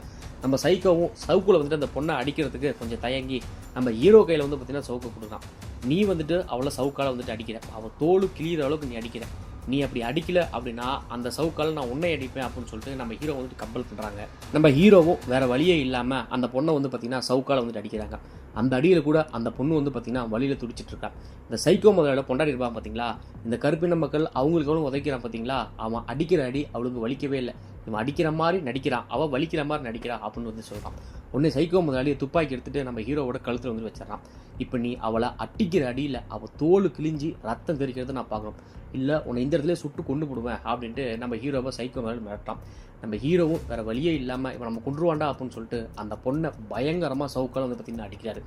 நம்ம சைக்கோவும் சவுக்குல வந்துட்டு அந்த பொண்ணை அடிக்கிறதுக்கு கொஞ்சம் தயங்கி நம்ம ஹீரோ கையில் வந்து பார்த்தீங்கன்னா சவுக்கு கொடுக்கலாம். நீ வந்துட்டு அவளை சவுக்கால வந்துட்டு அடிக்கிற, அவள் தோல் கிளியிற அளவுக்கு நீ அடிக்கிற. நீ அப்படி அடிக்கல அப்படின்னா அந்த சவுக்கால் நான் உன்னை அடிப்பேன் அப்படின்னு சொல்லிட்டு நம்ம ஹீரோ வந்துட்டு கம்பல் பண்ணுறாங்க. நம்ம ஹீரோவும் வேற வழியே இல்லாமல் அந்த பொண்ணை வந்து பார்த்தீங்கன்னா சவுக்கால் வந்துட்டு அடிக்கிறாங்க. அந்த அடியில் கூட அந்த பொண்ணு வந்து பார்த்தீங்கன்னா வழியில் துடிச்சிட்டு இருக்கா. இந்த சைக்கோ முதல்ல கொண்டாடி இருப்பான் பார்த்தீங்களா, இந்த கருப்பின மக்கள் அவங்களுக்கு எவ்வளோ உதைக்கிறான் பார்த்தீங்களா, அவன் அடிக்கிற அடி அவளுக்கு வலிக்கவே இல்லை. இவன் அடிக்கிற மாதிரி நடிக்கிறான், அவள் வலிக்கிற மாதிரி நடிக்கிறான் அப்படின்னு வந்து சொல்கிறான். உடனே சைக்கோ முதலாளி துப்பாக்கி எடுத்துட்டு நம்ம ஹீரோவோட கழுத்தில் வந்து வச்சிடறான். இப்போ நீ அவளை அடிக்கிற அடியில் அவள் தோல் கிழிஞ்சி ரத்தம் தெரிக்கிறது நான் பார்க்கணும், இல்லை உன்னை இந்த இடத்துல சுட்டு கொண்டு போடுவேன் அப்படின்ட்டு நம்ம ஹீரோவை சைக்கோ முதலாளி மிரட்டான். நம்ம ஹீரோவும் வேறு வழியே இல்லாமல் இவன் நம்ம கொண்டுருவாண்டா அப்படின்னு சொல்லிட்டு அந்த பொண்ணை பயங்கரமாக சவுக்கால் வந்து பார்த்திங்கன்னா அடிக்கிறாரு.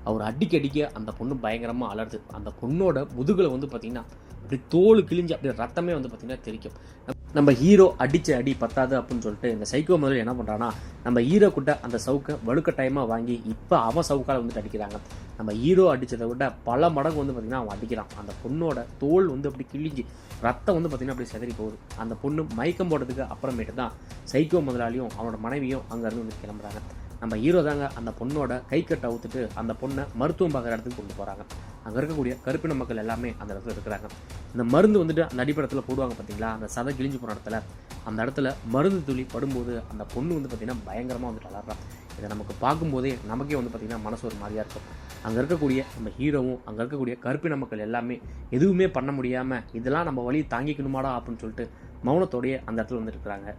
அவர் அடிக்க அந்த பொண்ணு பயங்கரமாக அலருது. அந்த பொண்ணோட முதுகில் வந்து பார்த்திங்கன்னா அப்படி தோல் கிழிஞ்சு அப்படி ரத்தமே வந்து பார்த்திங்கன்னா தெரிக்கும். நம்ம ஹீரோ அடித்த அடி பத்தாது அப்படின்னு சொல்லிட்டு இந்த சைக்கோ முதல்ல என்ன பண்ணுறான்னா, நம்ம ஹீரோ கிட்ட அந்த சவுக்கை வலுக்கட்டாயமாக வாங்கி இப்போ அவன் சவுக்கால் வந்துட்டு அடிக்கிறாங்க. நம்ம ஹீரோ அடித்ததை விட பல மடங்கு வந்து பார்த்திங்கன்னா அவன் அடிக்கிறான். அந்த பொண்ணோட தோல் வந்து அப்படி கிழிஞ்சு ரத்தம் வந்து பார்த்திங்கன்னா அப்படி செதறி போகுது. அந்த பொண்ணு மயக்கம் போடுறதுக்கு அப்புறமேட்டு தான் சைக்கோ முதலாளியும் அவனோட மனைவியும் அங்கேருந்து வந்து கிளம்புறாங்க. நம்ம ஹீரோ தாங்க அந்த பொண்ணோட கை கட்டை அவுத்துட்டு அந்த பொண்ணை மருத்துவம் பார்க்குற இடத்துக்கு கொண்டு போகிறாங்க. அங்கே இருக்கக்கூடிய கருப்பின மக்கள் எல்லாமே அந்த இடத்துல இருக்கிறாங்க. இந்த மருந்து வந்துட்டு அந்த அடிப்படத்தில் போடுவாங்க பார்த்தீங்களா, அந்த சதை கிழிஞ்சு போன இடத்துல, அந்த இடத்துல மருந்து துளி படும்போது அந்த பொண்ணு வந்து பார்த்திங்கன்னா பயங்கரமாக வந்துட்டு அலறான். இதை நமக்கு பார்க்கும்போதே நமக்கே வந்து பார்த்திங்கன்னா மனசு ஒரு மாதிரியாக இருக்கும். அங்கே இருக்கக்கூடிய நம்ம ஹீரோவும் அங்கே இருக்கக்கூடிய கருப்பின மக்கள் எல்லாமே எதுவுமே பண்ண முடியாமல் இதெல்லாம் நம்ம வழி தாங்கிக்கணுமாடா அப்படின்னு சொல்லிட்டு மௌனத்தோடையே அந்த இடத்துல வந்துட்டு இருக்கிறாங்க.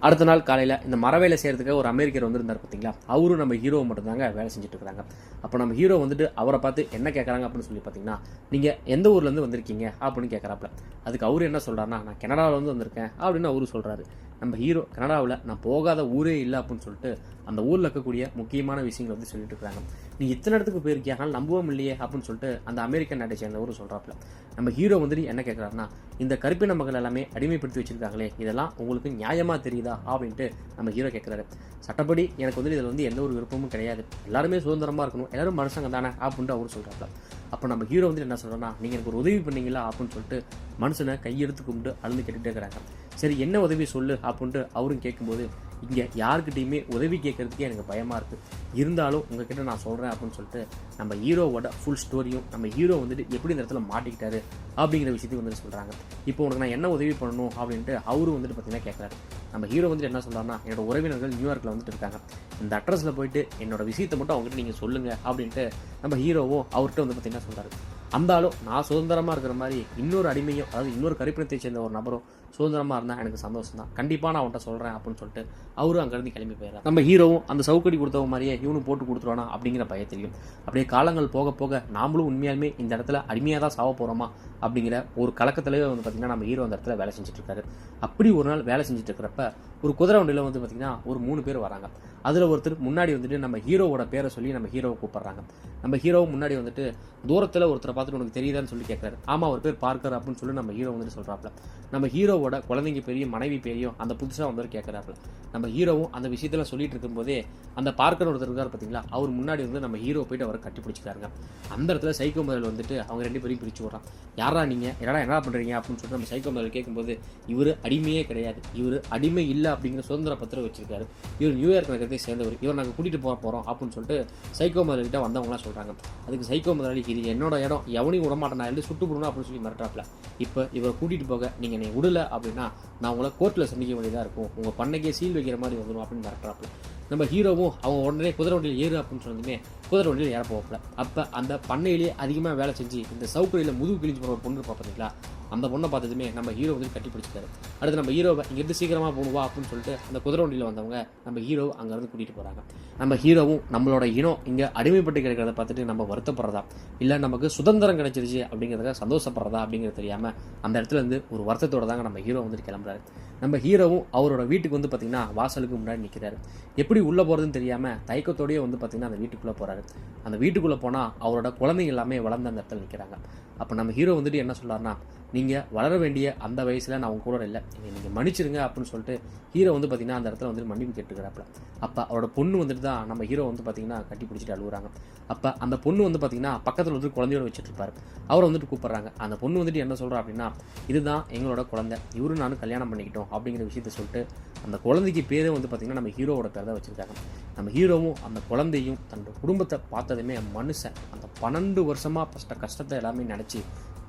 அடுத்த நாள் காலையில் இந்த மரவேலை செய்கிறதுக்கு ஒரு அமெரிக்கர் வந்துருந்தார் பார்த்தீங்களா, அவரும் நம்ம ஹீரோவை மட்டும்தாங்க வேலை செஞ்சுட்டு இருக்கிறாங்க. அப்போ நம்ம ஹீரோ வந்துட்டு அவரை பார்த்து என்ன கேட்குறாங்க அப்படின்னு சொல்லி பார்த்தீங்கன்னா, நீங்கள் எந்த ஊர்லேருந்து வந்திருக்கீங்க அப்படின்னு கேட்குறாப்புல. அதுக்கு அவர் என்ன சொல்கிறாருன்னா, நான் கனடாவிலேருந்து வந்திருக்கேன் அப்படின்னு அவரு சொல்கிறாரு. நம்ம ஹீரோ கனடாவில் நான் போகாத ஊரே இல்லை அப்படின்னு சொல்லிட்டு அந்த ஊரில் இருக்கக்கூடிய முக்கியமான விஷயங்கள் வந்து சொல்லிட்டு இருக்கிறாங்க. நீ இத்தனை இடத்துக்கு போயிருக்கியா, ஆனால் நம்பவும் இல்லையே அப்படின்னு சொல்லிட்டு அந்த அமெரிக்கன் நாட்டை சேர்ந்தவரும் சொல்கிறாப்புல. நம்ம ஹீரோ வந்துட்டு என்ன கேட்குறாருன்னா, இந்த கருப்பின மக்கள் எல்லாமே அடிமைப்படுத்தி வச்சிருக்காங்களே, இதெல்லாம் உங்களுக்கு நியாயமாக தெரியுதா அப்படின்ட்டு நம்ம ஹீரோ கேட்குறாரு. சட்டப்படி எனக்கு வந்துட்டு இதில் வந்து எந்த ஒரு விருப்பமும் கிடையாது, எல்லாருமே சுதந்திரமாக இருக்கணும், எல்லாரும் மனுஷங்க தானே அப்படின்ட்டு அவர் சொல்கிறாப்புல. அப்போ நம்ம ஹீரோ வந்துட்டு என்ன சொல்கிறோன்னா, நீங்கள் எனக்கு ஒரு உதவி பண்ணீங்களா அப்படின்னு சொல்லிட்டு மனுஷனை கையெடுத்து கும்பிட்டு அழுந்து கேட்டுகிட்டே இருக்கிறாங்க. சரி என்ன உதவி சொல்லு அப்படின்ட்டு அவரும் கேட்கும்போது, இங்கே யாருக்கிட்டையுமே உதவி கேட்கறதுக்கே எனக்கு பயமாக இருக்குது, இருந்தாலும் உங்ககிட்ட நான் சொல்கிறேன் அப்படின்னு சொல்லிட்டு நம்ம ஹீரோவோட ஃபுல் ஸ்டோரியும் நம்ம ஹீரோ வந்துட்டு எப்படி இந்த இடத்துல மாட்டிக்கிட்டாரு அப்படிங்கிற விஷயத்தையும் வந்துட்டு சொல்கிறாங்க. இப்போ உனக்கு நான் என்ன உதவி பண்ணணும் அப்படின்ட்டு அவரும் வந்துட்டு பார்த்தீங்கன்னா கேட்குறாரு. நம்ம ஹீரோ வந்துட்டு என்ன சொல்கிறாருன்னா, என்னோட உறவினர்கள் நியூயார்க்கில் வந்துட்டு இருக்காங்க, இந்த அட்ரஸில் போயிட்டு என்னோட விஷயத்தை மட்டும் அவங்ககிட்ட நீங்கள் சொல்லுங்கள் அப்படின்ட்டு நம்ம ஹீரோவும் அவர்கிட்ட வந்து பார்த்தீங்கன்னா சொல்கிறாரு. அந்தாலும் நான் சுதந்திரமாக இருக்கிற மாதிரி இன்னொரு அடிமையும், அதாவது இன்னொரு கருப்பினத்தை சேர்ந்த ஒரு நபரும் சுதந்திரமாக இருந்தால் எனக்கு சந்தோஷம் தான், கண்டிப்பாக நான் அவன்கிட்ட சொல்கிறேன் அப்படின்னு சொல்லிட்டு அவரும் அங்கேருந்து கிளம்பி போயிடறான். நம்ம ஹீரோவும் அந்த சவுக்கடி கொடுத்தவங்க மாதிரியே இவனும் போட்டு கொடுத்துருவானா அப்படிங்கிற பயத்திலையும் அப்படியே காலங்கள் போக போக நாமளும் உண்மையாலுமே இந்த இடத்துல அடிமையாக தான் சாவ போகிறோமா அப்படிங்கிற ஒரு கலக்கத்திலேயே வந்து பார்த்திங்கன்னா நம்ம ஹீரோ அந்த இடத்துல வேலை செஞ்சுட்டு இருக்காரு. அப்படி ஒரு நாள் வேலை செஞ்சுட்டு இருக்கிறப்ப ஒரு குதிரை வண்டியில் வந்து பார்த்திங்கன்னா ஒரு 3 பேர் வராங்க. அதில் ஒருத்தர் முன்னாடி வந்துட்டு நம்ம ஹீரோவோட பேரை சொல்லி நம்ம ஹீரோவை கூப்பிட்றாங்க. நம்ம ஹீரோவும் முன்னாடி வந்துட்டு தூரத்தில் ஒருத்தரை பார்த்துட்டு உனக்கு தெரியுதான்னு சொல்லி கேட்குறாரு. ஆமாம் அவர் பேர் பார்க்கர் அப்படின்னு சொல்லி நம்ம ஹீரோ வந்துட்டு சொல்கிறாப்புல. நம்ம ஹீரோவோட குழந்தைங்க பேரையும் மனைவி பேரையும் அந்த புதுசாக வந்து கேட்குறாப்புல. நம்ம ஹீரோவும் அந்த விஷயத்தில் சொல்லிட்டு இருக்கும்போதே அந்த பார்க்கர் ஒருத்தர் இருக்கார் பார்த்தீங்களா, அவர் முன்னாடி வந்து நம்ம ஹீரோ போயிட்டு அவரை கட்டி பிடிச்சிக்கிறாங்க. அந்த இடத்துல சைக்கோ முதல் வந்துட்டு அவங்க 2 பேரையும் பிரித்து விட்றான். யாரா நீங்கள் என்ன பண்ணுறீங்க அப்படின்னு சொல்லிட்டு நம்ம சைக்கோ முதல் கேட்கும்போது, இவர் அடிமையே கிடையாது, இவர் அடிமை இல்லை அப்படிங்கிற சுதந்திர பத்திரம் வச்சிருக்காரு, இவர் நியூயார்க் நகரத்தை சேர்ந்தவர், இவர் நாங்கள் கூட்டிகிட்டு போகிறோம் அப்படின்னு சொல்லிட்டு சைக்கோ முதல்கிட்ட வந்தவங்களாம் சொல்கிறாங்க. அதுக்கு சைக்கோ முதலாளி, இது என்னோட இடம், எவனையும் விடமாட்டேன், நான் எழுதி சுட்டு போடணும் அப்படின்னு சொல்லி மிரட்டாப்ல. இப்போ இவரை கூட்டிகிட்டு போக நீங்கள் என்னை விடலை அப்படின்னா நான் உங்களை கோர்ட்டில் சந்திக்க வேண்டியதாக இருக்கும், உங்கள் பண்ணைக்கே சீல் வைக்கிற மாதிரி வந்துடும் அப்படின்னு மிரட்டாப்ல. நம்ம ஹீரோவும் அவங்க உடனே குதிரை வண்டியில் ஏறு அப்படின்னு சொன்னதுமே குதிரை வண்டியில் ஏற போகல. அப்போ அந்த பண்ணையிலேயே அதிகமாக வேலை செஞ்சு இந்த சவுக்கடியில் முதுகு கிழிஞ்சு போகிற ஒரு பொண்ணு இருப்பா பார்த்தீங்களா, அந்த பொண்ணை பார்த்ததுமே நம்ம ஹீரோ வந்து கட்டி பிடிச்சிட்டாரு. அடுத்து நம்ம ஹீரோவை இங்கேருந்து சீக்கிரமாக போகணுவா அப்படின்னு சொல்லிட்டு அந்த குதிரை வண்டியில் வந்தவங்க நம்ம ஹீரோ அங்கேருந்து கூட்டிகிட்டு போகிறாங்க. நம்ம ஹீரோவும் நம்மளோட இனம் இங்கே அடிமைப்பட்டு கிடைக்கிறத பார்த்துட்டு நம்ம வருத்தப்படுறதா, இல்லை நமக்கு சுதந்திரம் கிடைச்சிருச்சு அப்படிங்கிறத சந்தோஷப்படுறதா அப்படிங்கிறது தெரியாமல் அந்த இடத்துல இருந்து ஒரு வருத்தத்தோட தாங்க நம்ம ஹீரோ வந்துட்டு கிளம்புறாரு. நம்ம ஹீரோவும் அவரோட வீட்டுக்கு வந்து பார்த்திங்கன்னா வாசலுக்கு முன்னாடி நிற்கிறாரு. எப்படி உள்ளே போகிறதுன்னு தெரியாமல் தயக்கத்தோடயே வந்து பார்த்திங்கன்னா அந்த வீட்டுக்குள்ளே போகிறாரு. அந்த வீட்டுக்குள்ளே போனால் அவரோட குழந்தைங்க எல்லாமே வளர்ந்த அந்த இடத்துல நிற்கிறாங்க. அப்போ நம்ம ஹீரோ வந்துட்டு என்ன சொல்கிறாருன்னா, நீங்கள் வளர வேண்டிய அந்த வயசில் நான் உங்க கூட இல்லை, நீங்கள் மன்னிச்சிருங்க அப்படின்னு சொல்லிட்டு ஹீரோ வந்து பார்த்திங்கன்னா அந்த இடத்துல வந்துட்டு மன்னிப்பு கேட்டுக்கிறாப்புல. அப்போ அவரோட பொண்ணு வந்துட்டு தான் நம்ம ஹீரோ வந்து பார்த்திங்கன்னா கட்டி பிடிச்சிட்டு அழுகுறாங்க. அப்போ அந்த பொண்ணு வந்து பார்த்திங்கன்னா பக்கத்தில் வந்து குழந்தையோட வச்சுட்டு இருப்பாரு. அவரை வந்துட்டு கூப்பிட்றாங்க. அந்த பொண்ணு வந்துட்டு என்ன சொல்கிறா அப்படின்னா, இதுதான் எங்களோட குழந்தை, இவரும் நானும் கல்யாணம் பண்ணிக்கிட்டோம் அப்படிங்கிற விஷயத்த சொல்லிட்டு அந்த குழந்தைக்கு பேரே வந்து பார்த்திங்கன்னா நம்ம ஹீரோவோட பேர் தான் வச்சுருக்காங்க. நம்ம ஹீரோவும் அந்த குழந்தையும் தன்னோட குடும்பத்தை பார்த்ததுமே மனுஷன் அந்த 12 வருஷமாக பட்ட கஷ்டத்தை எல்லாமே நினச்சி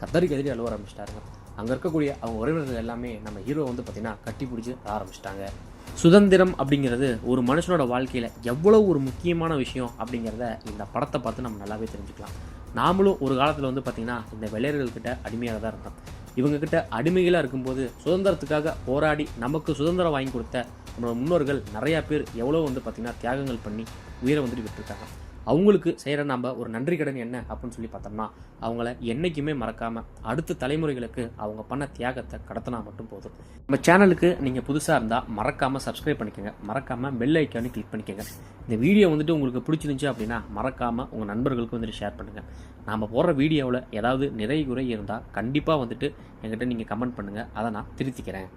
கதறி அழுவ ஆரம்பிச்சிட்டாருங்க. அங்கே இருக்கக்கூடிய அவங்க உறவினர்கள் எல்லாமே நம்ம ஹீரோ வந்து பார்த்திங்கன்னா கட்டி பிடிச்சி ஆரம்பிச்சிட்டாங்க. சுதந்திரம் அப்படிங்கிறது ஒரு மனுஷனோட வாழ்க்கையில் எவ்வளோ ஒரு முக்கியமான விஷயம் அப்படிங்கிறத இந்த படத்தை பார்த்து நம்ம நல்லாவே தெரிஞ்சுக்கலாம். நாமளும் ஒரு காலத்தில் வந்து பார்த்திங்கன்னா இந்த வெள்ளையர்கள்கிட்ட அடிமையாக தான் இருந்தோம். இவங்கக்கிட்ட அடிமைகளாக இருக்கும்போது சுதந்திரத்துக்காக போராடி நமக்கு சுதந்திரம் வாங்கி கொடுத்த நம்மளோட முன்னோர்கள் நிறையா பேர் எவ்வளோ வந்து பார்த்திங்கன்னா தியாகங்கள் பண்ணி உயிரை வந்துட்டு விட்டுருக்காங்க. அவங்களுக்கு செய்கிற நம்ம ஒரு நன்றி கடன் என்ன அப்படின்னு சொல்லி பார்த்தோம்னா, அவங்கள என்றைக்குமே மறக்காமல் அடுத்த தலைமுறைகளுக்கு அவங்க பண்ண தியாகத்தை கடத்தினா மட்டும் போதும். நம்ம சேனலுக்கு நீங்கள் புதுசாக இருந்தால் மறக்காமல் சப்ஸ்கிரைப் பண்ணிக்கோங்க, மறக்காமல் பெல் ஐக்கானு கிளிக் பண்ணிக்கோங்க. இந்த வீடியோ வந்துட்டு உங்களுக்கு பிடிச்சிருந்துச்சி அப்படின்னா மறக்காமல் உங்கள் நண்பர்களுக்கு வந்துட்டு ஷேர் பண்ணுங்கள். நாம் போடுற வீடியோவில் ஏதாவது நிறை குறை இருந்தால் கண்டிப்பாக வந்துட்டு என்கிட்ட நீங்கள் கமெண்ட் பண்ணுங்கள், அதை நான் திருத்திக்கிறேன்.